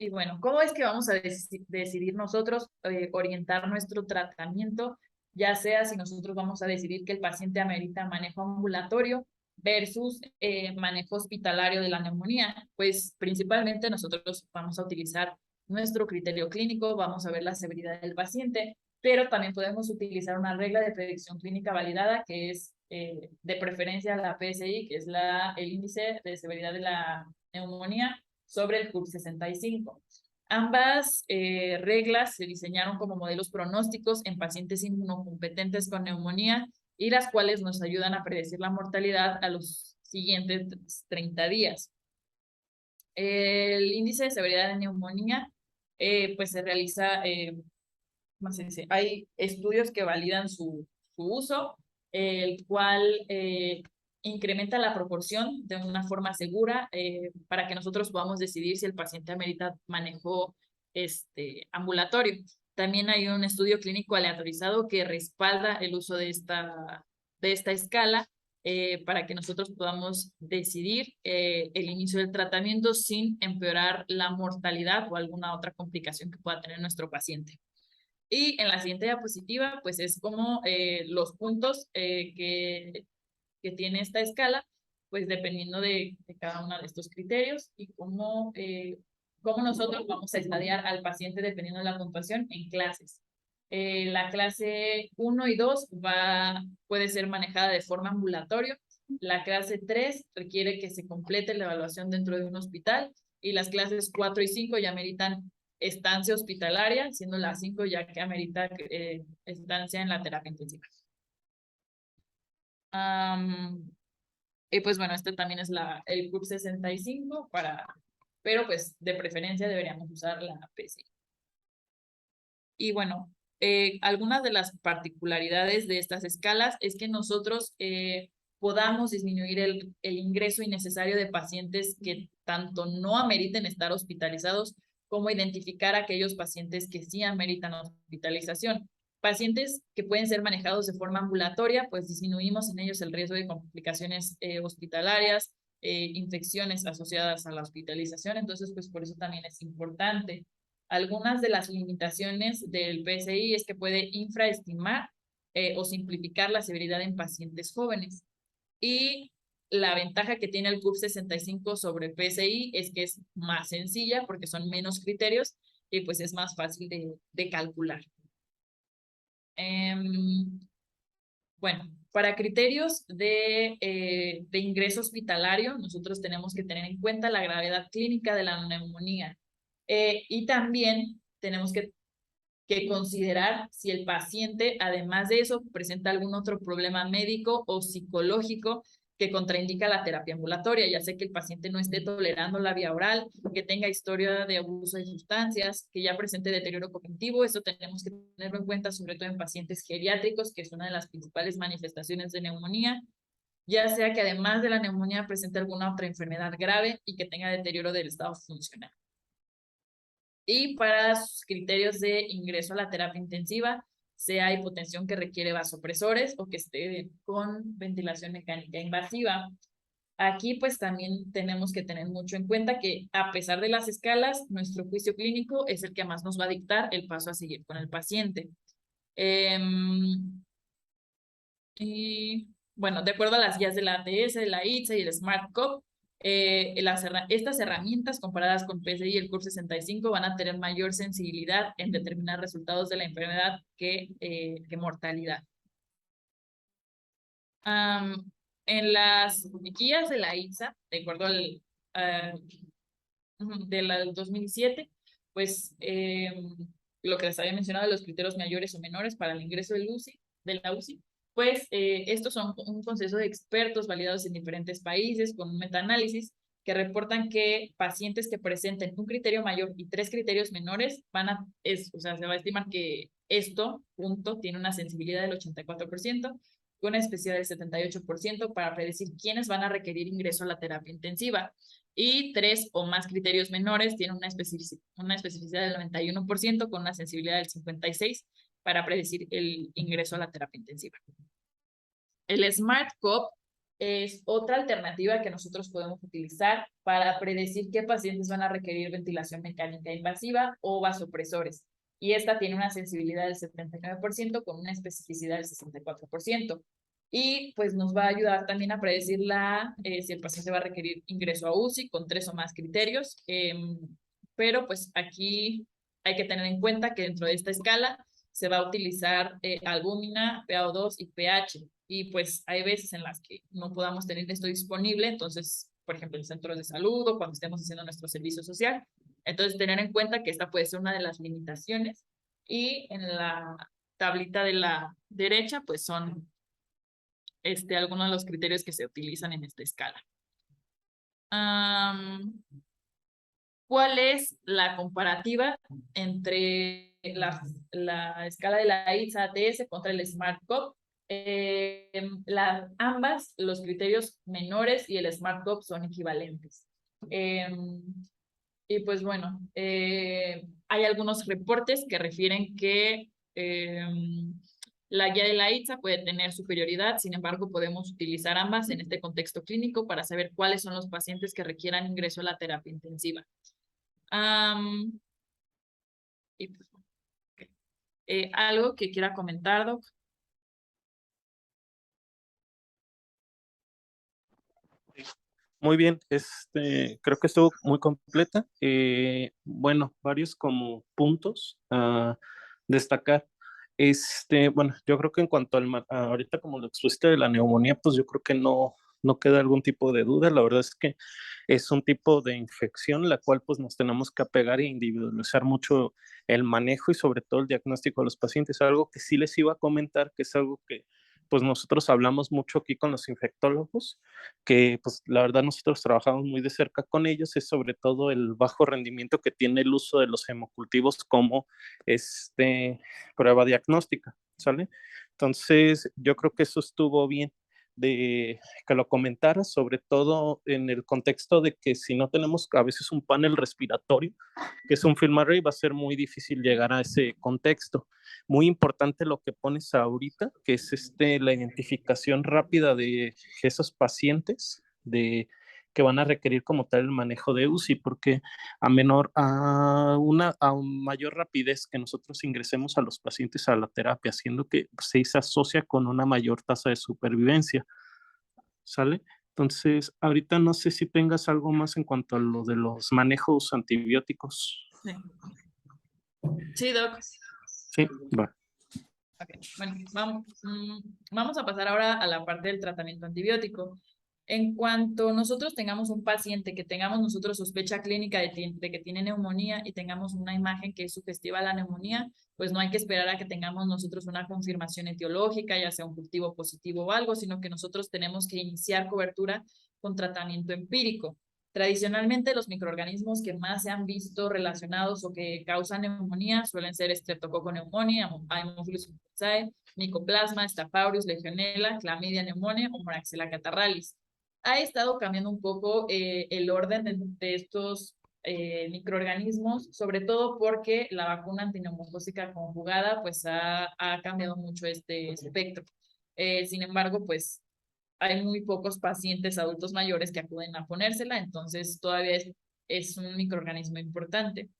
Y bueno, ¿cómo es que vamos a decidir nosotros orientar nuestro tratamiento? Ya sea si nosotros vamos a decidir que el paciente amerita manejo ambulatorio versus manejo hospitalario de la neumonía. Pues principalmente nosotros vamos a utilizar nuestro criterio clínico, vamos a ver la severidad del paciente, pero también podemos utilizar una regla de predicción clínica validada que es de preferencia la PSI, que es el índice de severidad de la neumonía sobre el CUP65. Ambas reglas se diseñaron como modelos pronósticos en pacientes inmunocompetentes con neumonía y las cuales nos ayudan a predecir la mortalidad a los siguientes 30 días. El índice de severidad de neumonía pues se realiza, ¿cómo se dice? Hay estudios que validan su uso, el cual incrementa la proporción de una forma segura para que nosotros podamos decidir si el paciente amerita manejo ambulatorio. También hay un estudio clínico aleatorizado que respalda el uso de esta escala para que nosotros podamos decidir el inicio del tratamiento sin empeorar la mortalidad o alguna otra complicación que pueda tener nuestro paciente. Y en la siguiente diapositiva, pues es como los puntos que tiene esta escala, pues dependiendo de cada uno de estos criterios y cómo nosotros vamos a estadiar al paciente dependiendo de la puntuación en clases. La clase 1 y 2 puede ser manejada de forma ambulatoria. La clase 3 requiere que se complete la evaluación dentro de un hospital y las clases 4 y 5 ya meritan estancia hospitalaria, siendo la 5 ya que amerita estancia en la terapia intensiva. Y pues bueno, este también es el CUP 65 pero pues de preferencia deberíamos usar la PCI. Y bueno, algunas de las particularidades de estas escalas es que nosotros podamos disminuir el ingreso innecesario de pacientes que tanto no ameriten estar hospitalizados, como identificar a aquellos pacientes que sí ameritan hospitalización. Pacientes que pueden ser manejados de forma ambulatoria, pues disminuimos en ellos el riesgo de complicaciones hospitalarias, infecciones asociadas a la hospitalización, entonces pues por eso también es importante. Algunas de las limitaciones del PSI es que puede infraestimar o simplificar la severidad en pacientes jóvenes. Y la ventaja que tiene el CUP 65 sobre el PSI es que es más sencilla porque son menos criterios y pues es más fácil de calcular. Bueno, para criterios de ingreso hospitalario, nosotros tenemos que tener en cuenta la gravedad clínica de la neumonía. Y también tenemos que considerar si el paciente, además de eso, presenta algún otro problema médico o psicológico que contraindica la terapia ambulatoria, ya sea que el paciente no esté tolerando la vía oral, que tenga historia de abuso de sustancias, que ya presente deterioro cognitivo. Eso tenemos que tenerlo en cuenta, sobre todo en pacientes geriátricos, que es una de las principales manifestaciones de neumonía, ya sea que además de la neumonía presente alguna otra enfermedad grave y que tenga deterioro del estado funcional. Y para sus criterios de ingreso a la terapia intensiva, sea hipotensión que requiere vasopresores o que esté con ventilación mecánica invasiva. Aquí pues también tenemos que tener mucho en cuenta que a pesar de las escalas, nuestro juicio clínico es el que más nos va a dictar el paso a seguir con el paciente. Y bueno, de acuerdo a las guías de la ATS, de la ITSA y el SmartCop, estas herramientas comparadas con PSI y el CUP 65 van a tener mayor sensibilidad en determinar resultados de la enfermedad que mortalidad. En las guías de la ITSA, de acuerdo al del 2007, pues lo que les había mencionado de los criterios mayores o menores para el ingreso de la UCI, pues estos son un consenso de expertos validados en diferentes países con un metaanálisis que reportan que pacientes que presenten un criterio mayor y 3 criterios menores o sea, se va a estimar que punto, tiene una sensibilidad del 84%, con una especificidad del 78% para predecir quiénes van a requerir ingreso a la terapia intensiva. Y 3 o más criterios menores tienen una especificidad del 91% con una sensibilidad del 56% para predecir el ingreso a la terapia intensiva. El SmartCop es otra alternativa que nosotros podemos utilizar para predecir qué pacientes van a requerir ventilación mecánica invasiva o vasopresores. Y esta tiene una sensibilidad del 79% con una especificidad del 64%. Y pues nos va a ayudar también a predecir si el paciente va a requerir ingreso a UCI con 3 o más criterios. Pero pues aquí hay que tener en cuenta que dentro de esta escala se va a utilizar albúmina, PaO2 y pH. Y pues hay veces en las que no podamos tener esto disponible, entonces, por ejemplo, en centros de salud o cuando estemos haciendo nuestro servicio social. Entonces, tener en cuenta que esta puede ser una de las limitaciones. Y en la tablita de la derecha, pues son algunos de los criterios que se utilizan en esta escala. ¿Cuál es la comparativa entre la escala de la ITSA-ATS contra el SmartCop? ambas, los criterios menores y el Smart Cup son equivalentes. Y pues bueno, hay algunos reportes que refieren que la guía de la ITSA puede tener superioridad, sin embargo, podemos utilizar ambas en este contexto clínico para saber cuáles son los pacientes que requieran ingreso a la terapia intensiva. Y pues, ¿algo que quiera comentar, Doc? Muy bien, creo que estuvo muy completa. Bueno, varios como puntos a destacar. Bueno, yo creo que en cuanto ahorita como lo expusiste de la neumonía, pues yo creo que no queda algún tipo de duda. La verdad es que es un tipo de infección la cual pues nos tenemos que apegar e individualizar mucho el manejo y sobre todo el diagnóstico de los pacientes. Algo que sí les iba a comentar, que es algo que pues nosotros hablamos mucho aquí con los infectólogos, que pues la verdad nosotros trabajamos muy de cerca con ellos, es sobre todo el bajo rendimiento que tiene el uso de los hemocultivos como prueba diagnóstica, ¿sale? Entonces yo creo que eso estuvo bien de que lo comentara, sobre todo en el contexto de que si no tenemos a veces un panel respiratorio, que es un film array, va a ser muy difícil llegar a ese contexto. Muy importante lo que pones ahorita, que es la identificación rápida de esos pacientes que van a requerir como tal el manejo de UCI, porque a mayor rapidez que nosotros ingresemos a los pacientes a la terapia, haciendo que se asocia con una mayor tasa de supervivencia, ¿sale? Entonces, ahorita no sé si tengas algo más en cuanto a lo de los manejos antibióticos. Sí, sí, Doc. Sí, va. Okay. Bueno, vamos a pasar ahora a la parte del tratamiento antibiótico. En cuanto nosotros tengamos un paciente que tengamos nosotros sospecha clínica de que tiene neumonía y tengamos una imagen que es sugestiva a la neumonía, pues no hay que esperar a que tengamos nosotros una confirmación etiológica, ya sea un cultivo positivo o algo, sino que nosotros tenemos que iniciar cobertura con tratamiento empírico. Tradicionalmente, los microorganismos que más se han visto relacionados o que causan neumonía suelen ser Streptococcus pneumoniae, Haemophilus influenzae, Mycoplasma, Staph aureus, Legionella, Chlamydia pneumoniae o Moraxella catarrhalis. Ha estado cambiando un poco el orden de estos microorganismos, sobre todo porque la vacuna antineumocócica conjugada pues ha cambiado mucho este espectro. Sin embargo, pues hay muy pocos pacientes adultos mayores que acuden a ponérsela, entonces todavía es un microorganismo importante.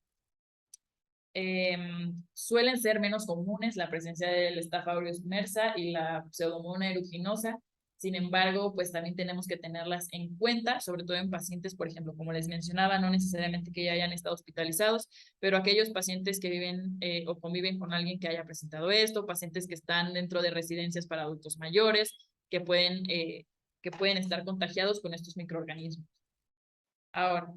Suelen ser menos comunes la presencia del Staph aureus MRSA y la Pseudomonas aeruginosa. Sin embargo, pues también tenemos que tenerlas en cuenta, sobre todo en pacientes, por ejemplo, como les mencionaba, no necesariamente que ya hayan estado hospitalizados, pero aquellos pacientes que viven o conviven con alguien que haya presentado esto, pacientes que están dentro de residencias para adultos mayores, que pueden estar contagiados con estos microorganismos. Ahora,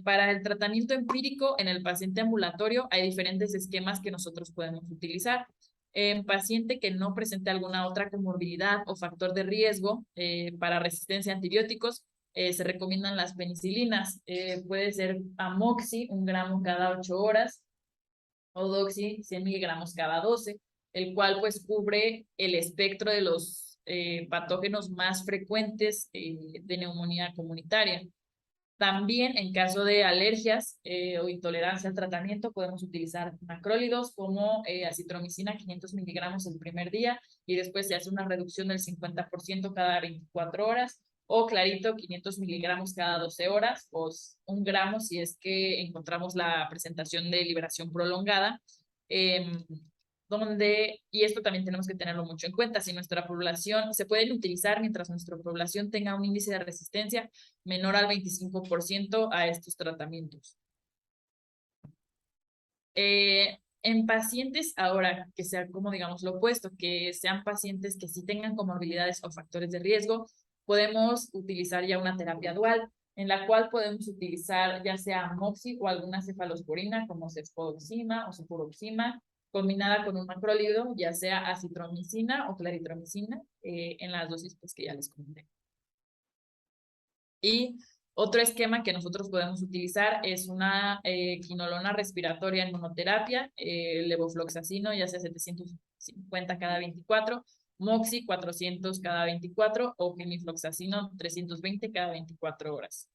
para el tratamiento empírico en el paciente ambulatorio hay diferentes esquemas que nosotros podemos utilizar. En paciente que no presente alguna otra comorbilidad o factor de riesgo para resistencia a antibióticos, se recomiendan las penicilinas. Puede ser amoxi, 1 gramo cada 8 horas, o doxi, 100 miligramos cada 12, el cual pues cubre el espectro de los patógenos más frecuentes de neumonía comunitaria. También en caso de alergias o intolerancia al tratamiento podemos utilizar macrólidos como acitromicina 500 miligramos el primer día y después se hace una reducción del 50% cada 24 horas o clarito 500 miligramos cada 12 horas o 1 gramo si es que encontramos la presentación de liberación prolongada. Y esto también tenemos que tenerlo mucho en cuenta, si nuestra población se pueden utilizar mientras nuestra población tenga un índice de resistencia menor al 25% a estos tratamientos. En pacientes ahora, que sea como digamos lo opuesto, que sean pacientes que sí tengan comorbilidades o factores de riesgo, podemos utilizar ya una terapia dual, en la cual podemos utilizar ya sea amoxi o alguna cefalosporina como cefpodoxima o cefuroxima, combinada con un macrólido, ya sea acitromicina o claritromicina, en las dosis pues, que ya les comenté. Y otro esquema que nosotros podemos utilizar es una quinolona respiratoria en monoterapia, levofloxacino, ya sea 750 cada 24, Moxi 400 cada 24 o venlafaxine 320 cada 24 horas.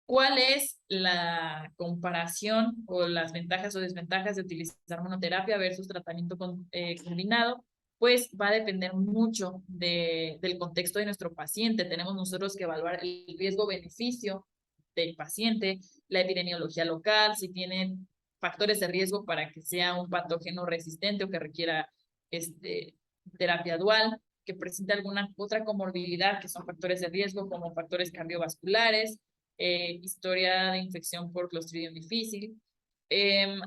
¿Cuál es la comparación o las ventajas o desventajas de utilizar monoterapia versus tratamiento combinado? Pues va a depender mucho del contexto de nuestro paciente. Tenemos nosotros que evaluar el riesgo-beneficio del paciente, la epidemiología local, si tiene factores de riesgo para que sea un patógeno resistente o que requiera terapia dual, que presente alguna otra comorbilidad que son factores de riesgo como factores cardiovasculares, historia de infección por Clostridium difficile. En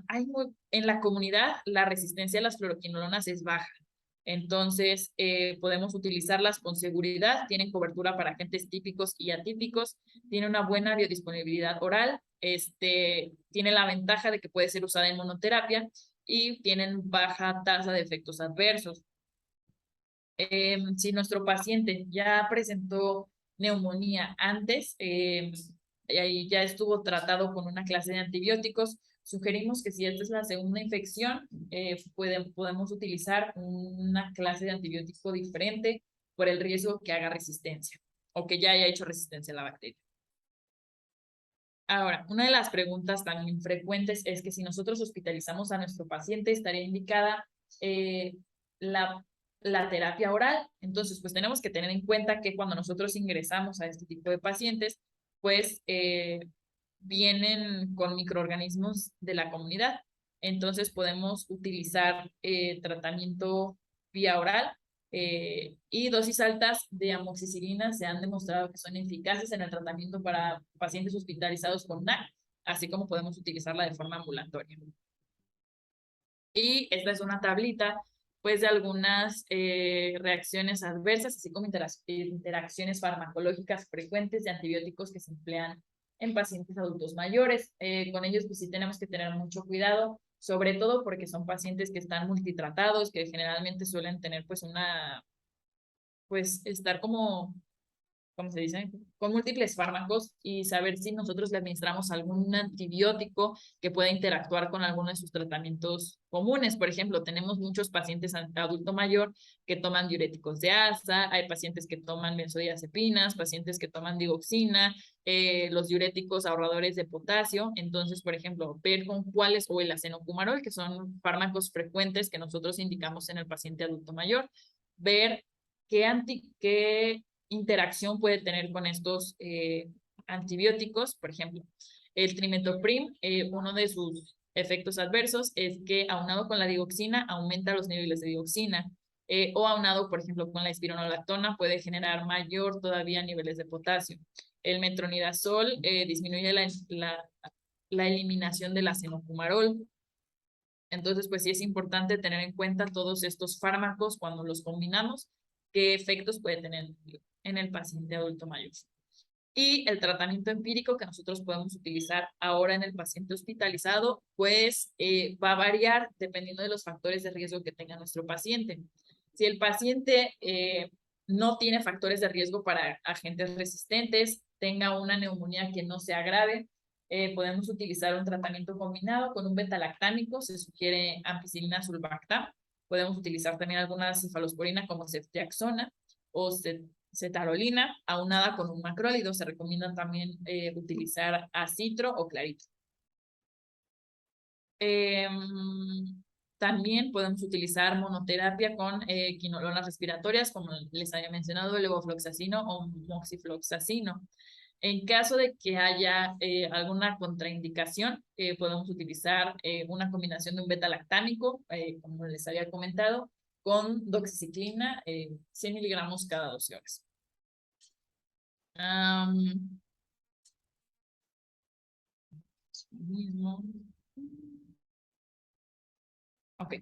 la comunidad la resistencia a las fluoroquinolonas es baja. Entonces, podemos utilizarlas con seguridad, tienen cobertura para agentes típicos y atípicos, tiene una buena biodisponibilidad oral, tiene la ventaja de que puede ser usada en monoterapia y tienen baja tasa de efectos adversos. Si nuestro paciente ya presentó neumonía antes, y ya estuvo tratado con una clase de antibióticos, sugerimos que si esta es la segunda infección, podemos utilizar una clase de antibiótico diferente por el riesgo que haga resistencia o que ya haya hecho resistencia a la bacteria. Ahora, una de las preguntas también frecuentes es que si nosotros hospitalizamos a nuestro paciente, estaría indicada la terapia oral. Entonces, pues tenemos que tener en cuenta que cuando nosotros ingresamos a este tipo de pacientes, pues vienen con microorganismos de la comunidad. Entonces podemos utilizar tratamiento vía oral y dosis altas de amoxicilina se han demostrado que son eficaces en el tratamiento para pacientes hospitalizados con NAC, así como podemos utilizarla de forma ambulatoria. Y esta es una tablita pues de algunas reacciones adversas, así como interacciones farmacológicas frecuentes de antibióticos que se emplean en pacientes adultos mayores. Con ellos pues sí tenemos que tener mucho cuidado, sobre todo porque son pacientes que están multitratados, que generalmente suelen tener estar como se dice, con múltiples fármacos y saber si nosotros le administramos algún antibiótico que pueda interactuar con alguno de sus tratamientos comunes. Por ejemplo, tenemos muchos pacientes adulto mayor que toman diuréticos de asa, hay pacientes que toman benzodiazepinas, pacientes que toman digoxina, los diuréticos ahorradores de potasio. Entonces, por ejemplo, ver con cuáles, o el acenocumarol, que son fármacos frecuentes que nosotros indicamos en el paciente adulto mayor, ver qué interacción puede tener con estos antibióticos. Por ejemplo, el trimethoprim, uno de sus efectos adversos es que aunado con la digoxina aumenta los niveles de digoxina, o aunado, por ejemplo, con la espironolactona puede generar mayor todavía niveles de potasio. El metronidazol disminuye la eliminación del acenocumarol. Entonces, pues sí es importante tener en cuenta todos estos fármacos cuando los combinamos, qué efectos puede tener en el paciente adulto mayor. Y el tratamiento empírico que nosotros podemos utilizar ahora en el paciente hospitalizado, pues va a variar dependiendo de los factores de riesgo que tenga nuestro paciente. Si el paciente no tiene factores de riesgo para agentes resistentes, tenga una neumonía que no sea grave, podemos utilizar un tratamiento combinado con un betalactámico, se sugiere ampicilina sulbactam. Podemos utilizar también alguna cefalosporina como ceftriaxona o cetarolina aunada con un macrólido. Se recomienda también utilizar acitro o clarito. También podemos utilizar monoterapia con quinolonas respiratorias, como les había mencionado, el levofloxacino o moxifloxacino. En caso de que haya alguna contraindicación, podemos utilizar una combinación de un beta-lactámico, como les había comentado, con doxiciclina, 100 miligramos cada 12 horas. Ok.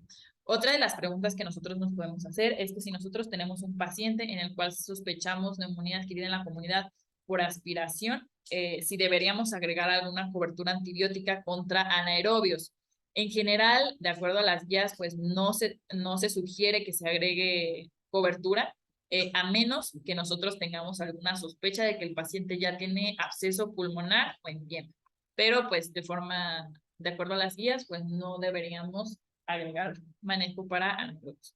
Otra de las preguntas que nosotros nos podemos hacer es que si nosotros tenemos un paciente en el cual sospechamos neumonía adquirida en la comunidad por aspiración, si deberíamos agregar alguna cobertura antibiótica contra anaerobios. En general, de acuerdo a las guías, pues no se sugiere que se agregue cobertura, a menos que nosotros tengamos alguna sospecha de que el paciente ya tiene absceso pulmonar o en pie. Pero pues de acuerdo a las guías, pues no deberíamos agregar manejo para antídotos.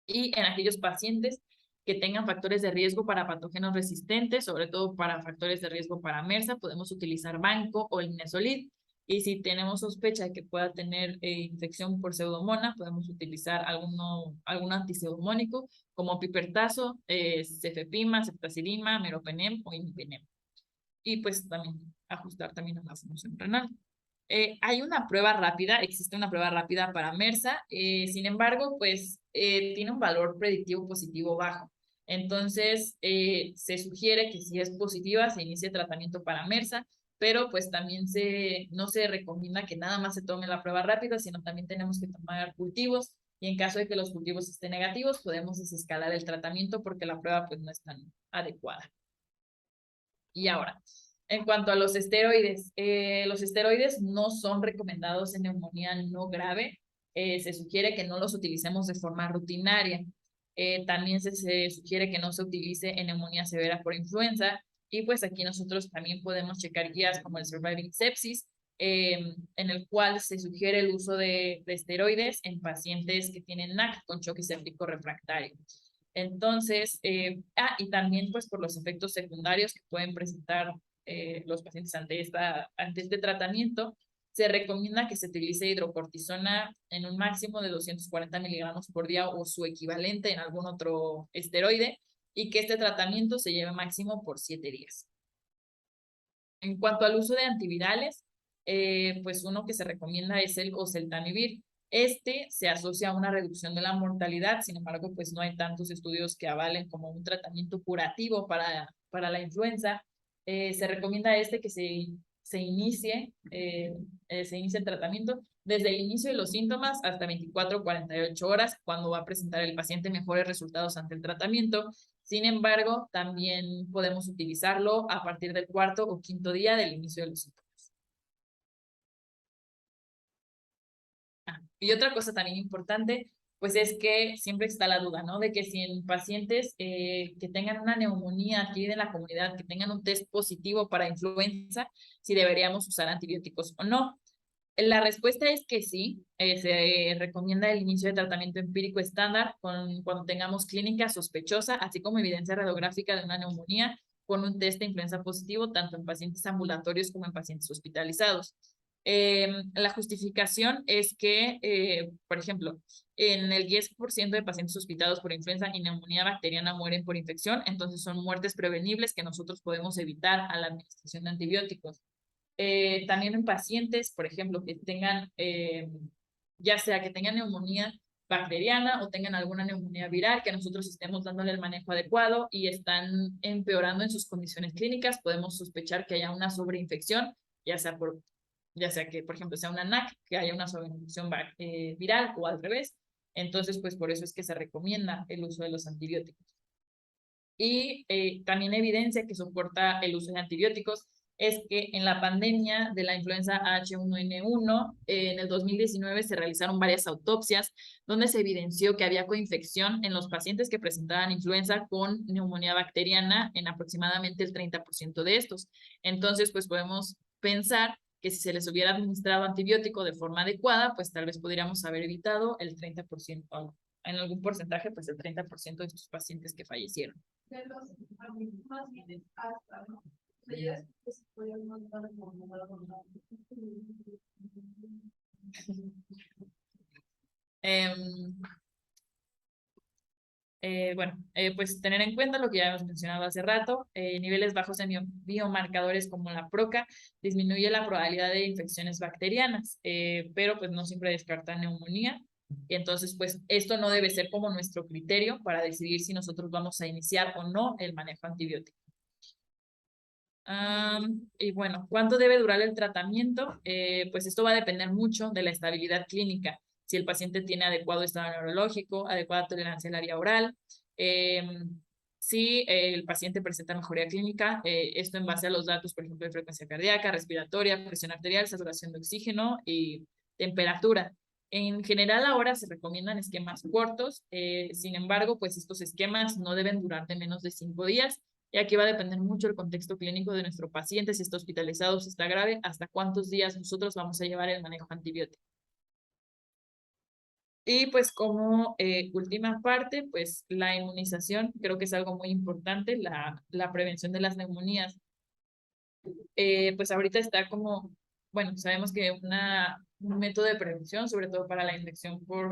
Y en aquellos pacientes que tengan factores de riesgo para patógenos resistentes, sobre todo para factores de riesgo para MRSA, podemos utilizar Vanco o Linezolid. Y si tenemos sospecha de que pueda tener infección por pseudomonas, podemos utilizar algún antiseudomónico como pipertazo, cefepima, ceftazidima, meropenem o imipenem. Y pues también ajustar también a la función renal. Hay una prueba rápida, existe una prueba rápida para MRSA, sin embargo, pues tiene un valor predictivo positivo bajo. Entonces, se sugiere que si es positiva, se inicie tratamiento para MRSA, pero pues también no se recomienda que nada más se tome la prueba rápida, sino también tenemos que tomar cultivos, y en caso de que los cultivos estén negativos, podemos desescalar el tratamiento porque la prueba pues no es tan adecuada. Y ahora, en cuanto a los esteroides no son recomendados en neumonía no grave. Se sugiere que no los utilicemos de forma rutinaria. También se sugiere que no se utilice en neumonía severa por influenza. Y pues aquí nosotros también podemos checar guías como el Surviving Sepsis, en el cual se sugiere el uso de esteroides en pacientes que tienen NAC con choque séptico refractario. Entonces, y también pues por los efectos secundarios que pueden presentar los pacientes ante este tratamiento, se recomienda que se utilice hidrocortisona en un máximo de 240 miligramos por día o su equivalente en algún otro esteroide, y que este tratamiento se lleve máximo por 7 días. En cuanto al uso de antivirales, pues uno que se recomienda es el oseltamivir. Este se asocia a una reducción de la mortalidad, sin embargo, pues no hay tantos estudios que avalen como un tratamiento curativo para la influenza. Se recomienda que se inicie el tratamiento desde el inicio de los síntomas hasta 24 o 48 horas, cuando va a presentar el paciente mejores resultados ante el tratamiento. Sin embargo, también podemos utilizarlo a partir del 4º o 5º día del inicio de los síntomas. Y otra cosa también importante, pues es que siempre está la duda, ¿no? De que si en pacientes que tengan una neumonía aquí en la comunidad, que tengan un test positivo para influenza, si deberíamos usar antibióticos o no. La respuesta es que sí. Se recomienda el inicio de tratamiento empírico estándar cuando tengamos clínica sospechosa, así como evidencia radiográfica de una neumonía con un test de influenza positivo, tanto en pacientes ambulatorios como en pacientes hospitalizados. La justificación es que, por ejemplo, en el 10% de pacientes hospitalizados por influenza y neumonía bacteriana mueren por infección, entonces son muertes prevenibles que nosotros podemos evitar a la administración de antibióticos. También en pacientes, por ejemplo, que tengan, ya sea que tengan neumonía bacteriana o tengan alguna neumonía viral, que nosotros estemos dándole el manejo adecuado y están empeorando en sus condiciones clínicas, podemos sospechar que haya una sobreinfección, ya sea que, por ejemplo, sea una NAC, que haya una sobreinfección viral o al revés. Entonces, pues por eso es que se recomienda el uso de los antibióticos. Y también evidencia que soporta el uso de antibióticos es que en la pandemia de la influenza H1N1, en el 2019 se realizaron varias autopsias donde se evidenció que había coinfección en los pacientes que presentaban influenza con neumonía bacteriana en aproximadamente el 30% de estos. Entonces, pues podemos pensar que si se les hubiera administrado antibiótico de forma adecuada, pues tal vez podríamos haber evitado el 30%, en algún porcentaje, pues el 30% de estos pacientes que fallecieron. Pues tener en cuenta lo que ya hemos mencionado hace rato, niveles bajos de biomarcadores como la PROCA disminuye la probabilidad de infecciones bacterianas, pero pues no siempre descarta neumonía. Y entonces, pues esto no debe ser como nuestro criterio para decidir si nosotros vamos a iniciar o no el manejo antibiótico. Y bueno, ¿cuánto debe durar el tratamiento? Pues esto va a depender mucho de la estabilidad clínica. Si el paciente tiene adecuado estado neurológico, adecuada tolerancia a la vía oral, si el paciente presenta mejoría clínica, esto en base a los datos, por ejemplo, de frecuencia cardíaca, respiratoria, presión arterial, saturación de oxígeno y temperatura. En general ahora se recomiendan esquemas cortos, sin embargo, pues estos esquemas no deben durar de menos de 5 días, y aquí va a depender mucho el contexto clínico de nuestro paciente, si está hospitalizado, si está grave, hasta cuántos días nosotros vamos a llevar el manejo antibiótico. Y pues como última parte, pues la inmunización, creo que es algo muy importante, la prevención de las neumonías. Pues ahorita está como, bueno, sabemos que un método de prevención, sobre todo para la infección por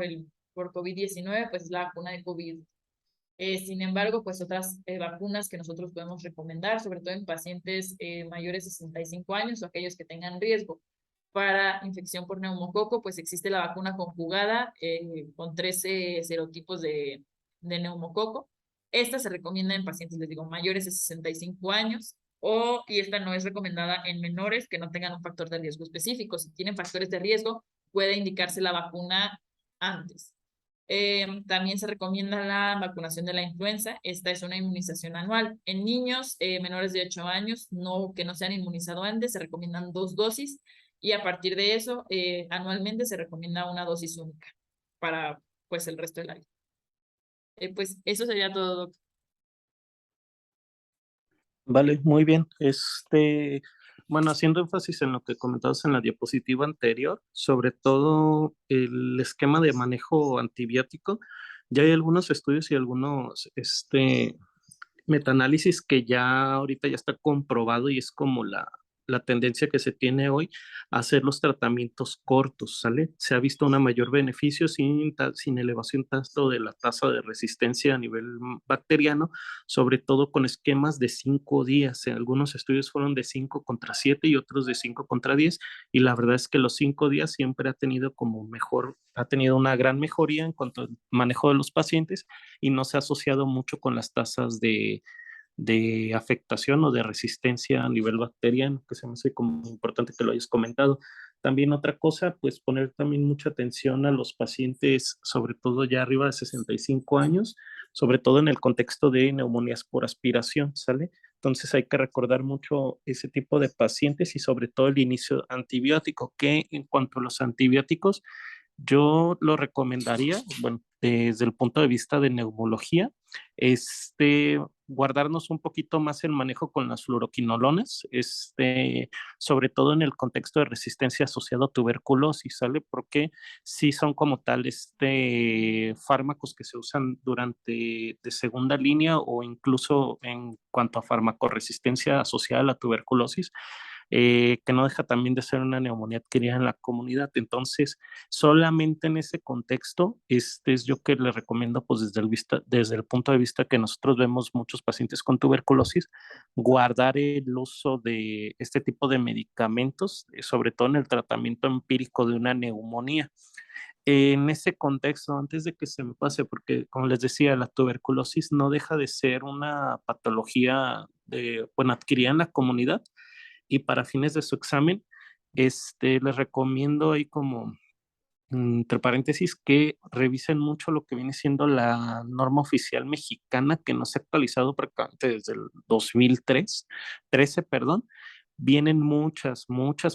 COVID-19, pues es la vacuna de COVID. Sin embargo, pues otras vacunas que nosotros podemos recomendar, sobre todo en pacientes mayores de 65 años o aquellos que tengan riesgo para infección por neumococo, pues existe la vacuna conjugada con 13 serotipos de neumococo. Esta se recomienda en pacientes, les digo, mayores de 65 años y esta no es recomendada en menores que no tengan un factor de riesgo específico. Si tienen factores de riesgo, puede indicarse la vacuna antes. También se recomienda la vacunación de la influenza. Esta es una inmunización anual. En niños menores de 8 años que no se han inmunizado antes, se recomiendan 2 dosis y a partir de eso, anualmente se recomienda una dosis única para pues el resto del año. Pues eso sería todo, Doc. Vale, muy bien. Bueno, haciendo énfasis en lo que comentabas en la diapositiva anterior, sobre todo el esquema de manejo antibiótico, ya hay algunos estudios y algunos, metaanálisis que ya ahorita ya está comprobado y es como la tendencia que se tiene hoy a hacer los tratamientos cortos, ¿sale? Se ha visto un mayor beneficio sin elevación tanto de la tasa de resistencia a nivel bacteriano, sobre todo con esquemas de 5 días. En algunos estudios fueron de 5 contra 7 y otros de 5 contra 10 y la verdad es que los 5 días siempre ha tenido ha tenido una gran mejoría en cuanto al manejo de los pacientes y no se ha asociado mucho con las tasas de afectación o de resistencia a nivel bacteriano, que se me hace como importante que lo hayas comentado. También otra cosa, pues poner también mucha atención a los pacientes, sobre todo ya arriba de 65 años, sobre todo en el contexto de neumonías por aspiración, ¿sale? Entonces hay que recordar mucho ese tipo de pacientes y sobre todo el inicio antibiótico, que en cuanto a los antibióticos, yo lo recomendaría, bueno, desde el punto de vista de neumología, guardarnos un poquito más el manejo con las fluoroquinolonas, sobre todo en el contexto de resistencia asociada a tuberculosis, ¿sale? Porque sí son como tal, fármacos que se usan durante de segunda línea o incluso en cuanto a farmacoresistencia asociada a la tuberculosis, que no deja también de ser una neumonía adquirida en la comunidad. Entonces, solamente en ese contexto, es yo que le recomiendo, pues desde el punto de vista que nosotros vemos muchos pacientes con tuberculosis, guardar el uso de este tipo de medicamentos, sobre todo en el tratamiento empírico de una neumonía. En ese contexto, antes de que se me pase, porque como les decía, la tuberculosis no deja de ser una patología bueno, adquirida en la comunidad y para fines de su examen, les recomiendo ahí como entre paréntesis, que revisen mucho lo que viene siendo la norma oficial mexicana, que no se ha actualizado prácticamente desde el 2013, perdón. Vienen muchas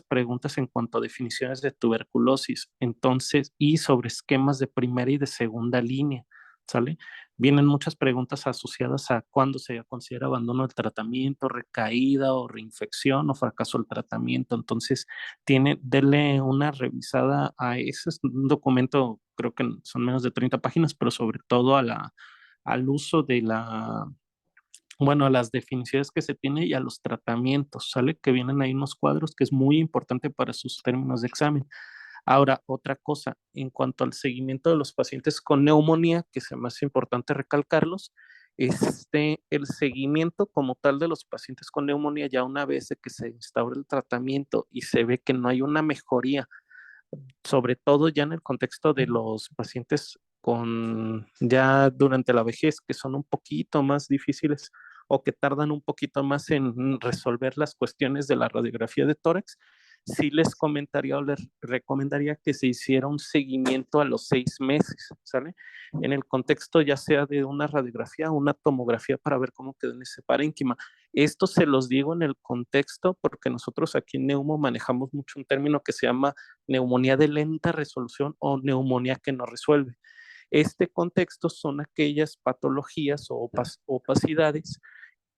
preguntas en cuanto a definiciones de tuberculosis, entonces, y sobre esquemas de primera y de segunda línea, ¿sale? Vienen muchas preguntas asociadas a cuándo se considera abandono del tratamiento, recaída o reinfección o fracaso del tratamiento. Entonces, denle una revisada a ese. Es un documento, creo que son menos de 30 páginas, pero sobre todo al uso bueno, a las definiciones que se tiene y a los tratamientos, ¿sale? Que vienen ahí unos cuadros que es muy importante para sus términos de examen. Ahora, otra cosa, en cuanto al seguimiento de los pacientes con neumonía, que es más importante recalcarlos, el seguimiento como tal de los pacientes con neumonía, ya una vez de que se instaura el tratamiento y se ve que no hay una mejoría, sobre todo ya en el contexto de los pacientes ya durante la vejez, que son un poquito más difíciles o que tardan un poquito más en resolver las cuestiones de la radiografía de tórax, sí les comentaría o les recomendaría que se hiciera un seguimiento a los 6 meses, ¿sale? En el contexto ya sea de una radiografía o una tomografía para ver cómo quedó en ese parénquima. Esto se los digo en el contexto porque nosotros aquí en Neumo manejamos mucho un término que se llama neumonía de lenta resolución o neumonía que no resuelve. Este contexto son aquellas patologías o opacidades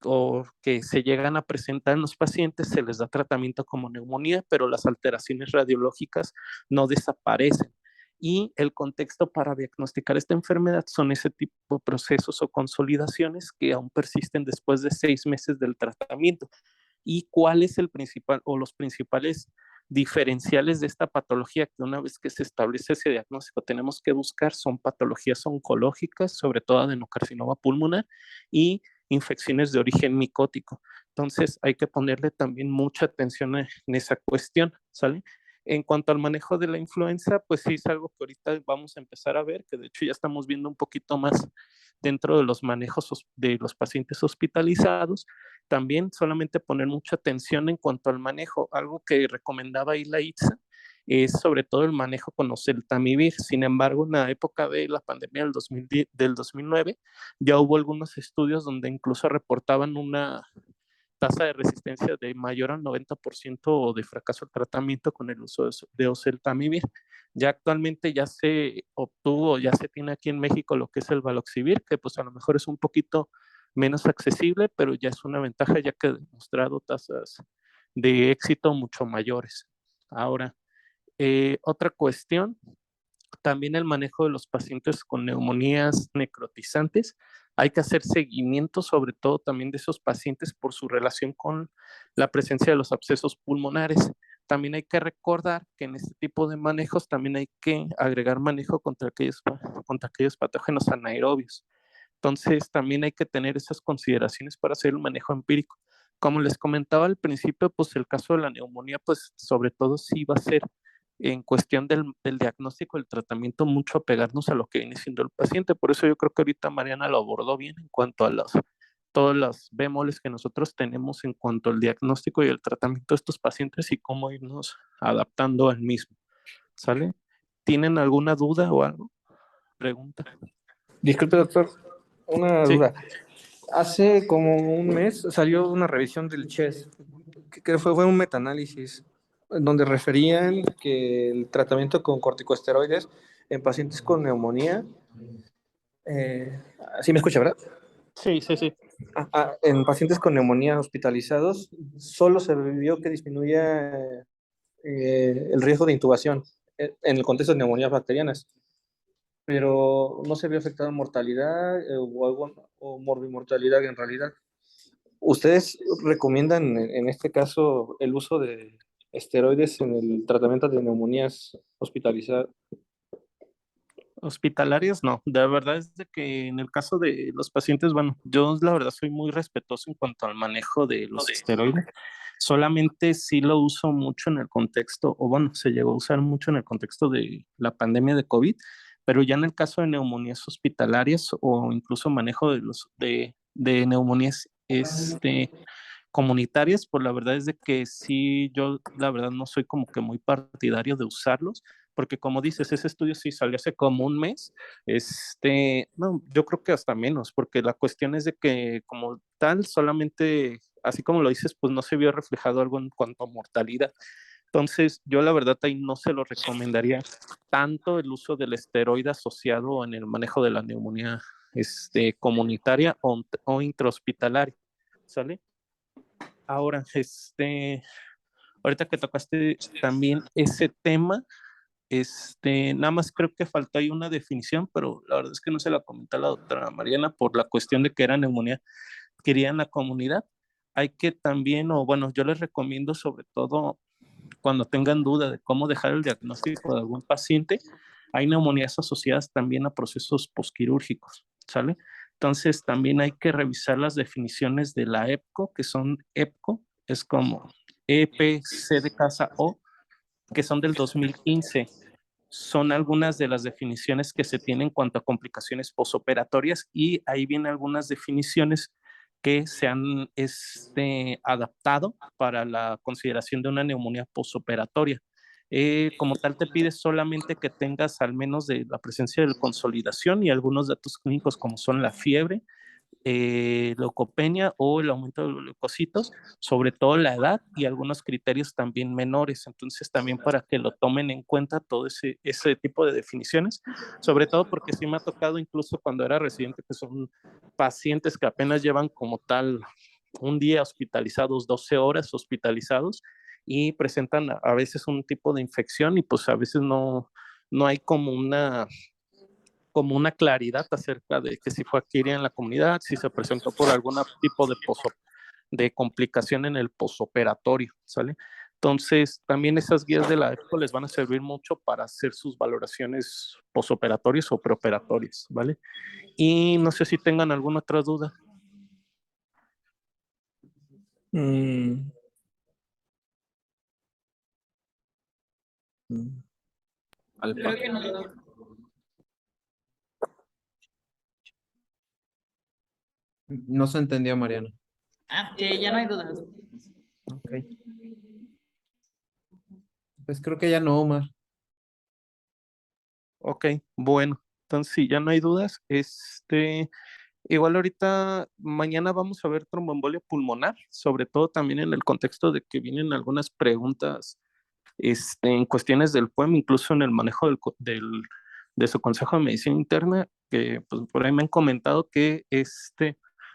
o que se llegan a presentar en los pacientes, se les da tratamiento como neumonía, pero las alteraciones radiológicas no desaparecen. y el contexto para diagnosticar esta enfermedad son ese tipo de procesos o consolidaciones que aún persisten después de 6 meses del tratamiento. ¿Y cuál es el principal o los principales diferenciales de esta patología que una vez que se establece ese diagnóstico tenemos que buscar? Son patologías oncológicas, sobre todo adenocarcinoma pulmonar y infecciones de origen micótico. Entonces hay que ponerle también mucha atención en esa cuestión, ¿sale? En cuanto al manejo de la influenza, pues sí es algo que ahorita vamos a empezar a ver, que de hecho ya estamos viendo un poquito más dentro de los manejos de los pacientes hospitalizados. También solamente poner mucha atención en cuanto al manejo. Algo que recomendaba ahí la ITSA es sobre todo el manejo con oseltamivir. Sin embargo, en la época de la pandemia del 2009, ya hubo algunos estudios donde incluso reportaban una tasa de resistencia de mayor al 90% o de fracaso al tratamiento con el uso de oseltamivir. Ya actualmente ya se obtuvo, ya se tiene aquí en México lo que es el Valoxivir, que pues a lo mejor es un poquito menos accesible, pero ya es una ventaja ya que ha demostrado tasas de éxito mucho mayores. Ahora, otra cuestión, también el manejo de los pacientes con neumonías necrotizantes. Hay que hacer seguimiento, sobre todo también de esos pacientes por su relación con la presencia de los abscesos pulmonares. También hay que recordar que en este tipo de manejos también hay que agregar manejo contra aquellos patógenos anaerobios. Entonces, también hay que tener esas consideraciones para hacer el manejo empírico. Como les comentaba al principio, pues el caso de la neumonía, pues sobre todo sí va a ser en cuestión del diagnóstico, el tratamiento, mucho apegarnos a lo que viene siendo el paciente. Por eso yo creo que ahorita Mariana lo abordó bien en cuanto a todos los bemoles que nosotros tenemos en cuanto al diagnóstico y el tratamiento de estos pacientes y cómo irnos adaptando al mismo. ¿Sale? ¿Tienen alguna duda o algo? Pregunta. Disculpe, doctor, una Sí. duda. Hace como un mes salió una revisión del CHES, que fue un metaanálisis, en donde referían que el tratamiento con corticosteroides en pacientes con neumonía, ¿sí me escucha, verdad? Sí, sí, sí. En pacientes con neumonía hospitalizados, solo se vio que disminuía el riesgo de intubación en el contexto de neumonías bacterianas, pero no se vio afectada mortalidad o morbimortalidad en realidad. ¿Ustedes recomiendan en este caso el uso de esteroides en el tratamiento de neumonías hospitalizadas? Hospitalarios, no. La verdad es de que en el caso de los pacientes, bueno, yo la verdad soy muy respetuoso en cuanto al manejo de los esteroides. Solamente sí lo uso mucho en el contexto, o bueno, se llegó a usar mucho en el contexto de la pandemia de COVID, pero ya en el caso de neumonías hospitalarias o incluso manejo de neumonías comunitarias, pues la verdad es de que sí, yo la verdad no soy como que muy partidario de usarlos, porque como dices, ese estudio sí salió hace como un mes, no, yo creo que hasta menos, porque la cuestión es de que como tal, solamente, así como lo dices, pues no se vio reflejado algo en cuanto a mortalidad. Entonces, yo la verdad ahí no se lo recomendaría tanto el uso del esteroide asociado en el manejo de la neumonía comunitaria o intrahospitalaria, ¿sale? Ahora, ahorita que tocaste también ese tema, nada más creo que faltó ahí una definición, pero la verdad es que no se la comenté a la doctora Mariana por la cuestión de que era neumonía quería en la comunidad. Hay que también, o bueno, yo les recomiendo sobre todo cuando tengan duda de cómo dejar el diagnóstico de algún paciente, hay neumonías asociadas también a procesos posquirúrgicos, ¿sale? Entonces también hay que revisar las definiciones de la EPCO, que son EPCO, es como EPC de casa O, que son del 2015. Son algunas de las definiciones que se tienen en cuanto a complicaciones posoperatorias y ahí vienen algunas definiciones que se han adaptado para la consideración de una neumonía posoperatoria. Como tal, te pide solamente que tengas al menos de la presencia de consolidación y algunos datos clínicos como son la fiebre, leucopenia o el aumento de los leucocitos, sobre todo la edad y algunos criterios también menores. Entonces, también para que lo tomen en cuenta todo ese tipo de definiciones, sobre todo porque sí me ha tocado incluso cuando era residente, que son pacientes que apenas llevan como tal un día hospitalizados, 12 horas hospitalizados y presentan a veces un tipo de infección y pues a veces no hay como una claridad acerca de que si fue adquirida en la comunidad, si se presentó por algún tipo de complicación en el posoperatorio, ¿sale? Entonces, también esas guías de la EPCO les van a servir mucho para hacer sus valoraciones posoperatorias o preoperatorias, ¿vale? Y no sé si tengan alguna otra duda. Mm. Creo que no. No se entendió, Mariana. Ah, que ya no hay dudas. Ok. Pues creo que ya no, Omar. Ok, bueno, entonces si ya no hay dudas, igual ahorita, mañana vamos a ver tromboembolia pulmonar, sobre todo también en el contexto de que vienen algunas preguntas en cuestiones del PUEM, incluso en el manejo de su Consejo de Medicina Interna, que pues, por ahí me han comentado que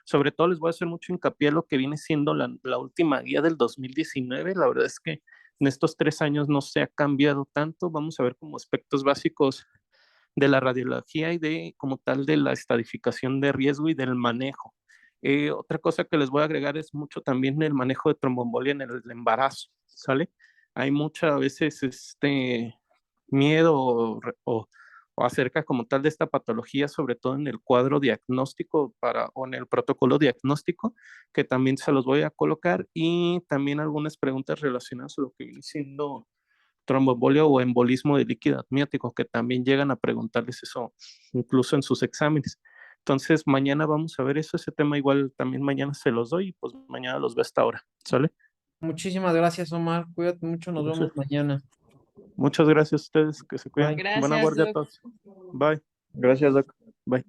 sobre todo les voy a hacer mucho hincapié en lo que viene siendo la última guía del 2019. La verdad es que en estos 3 años no se ha cambiado tanto. Vamos a ver como aspectos básicos de la radiología y de como tal de la estadificación de riesgo y del manejo. Otra cosa que les voy a agregar es mucho también el manejo de tromboembolia en el embarazo, ¿sale? Hay muchas veces miedo o acerca como tal de esta patología, sobre todo en el cuadro diagnóstico o en el protocolo diagnóstico, que también se los voy a colocar, y también algunas preguntas relacionadas a lo que viene siendo tromboembolia o embolismo de líquido amniótico, que también llegan a preguntarles eso, incluso en sus exámenes. Entonces, mañana vamos a ver eso, ese tema igual también mañana se los doy y pues mañana los veo hasta ahora, ¿sale? Muchísimas gracias, Omar. Cuídate mucho, nos vemos mañana. Muchas gracias a ustedes, que se cuiden. Bye. Buena Gracias, guardia a Doc. todos. Bye. Gracias, Doc. Bye.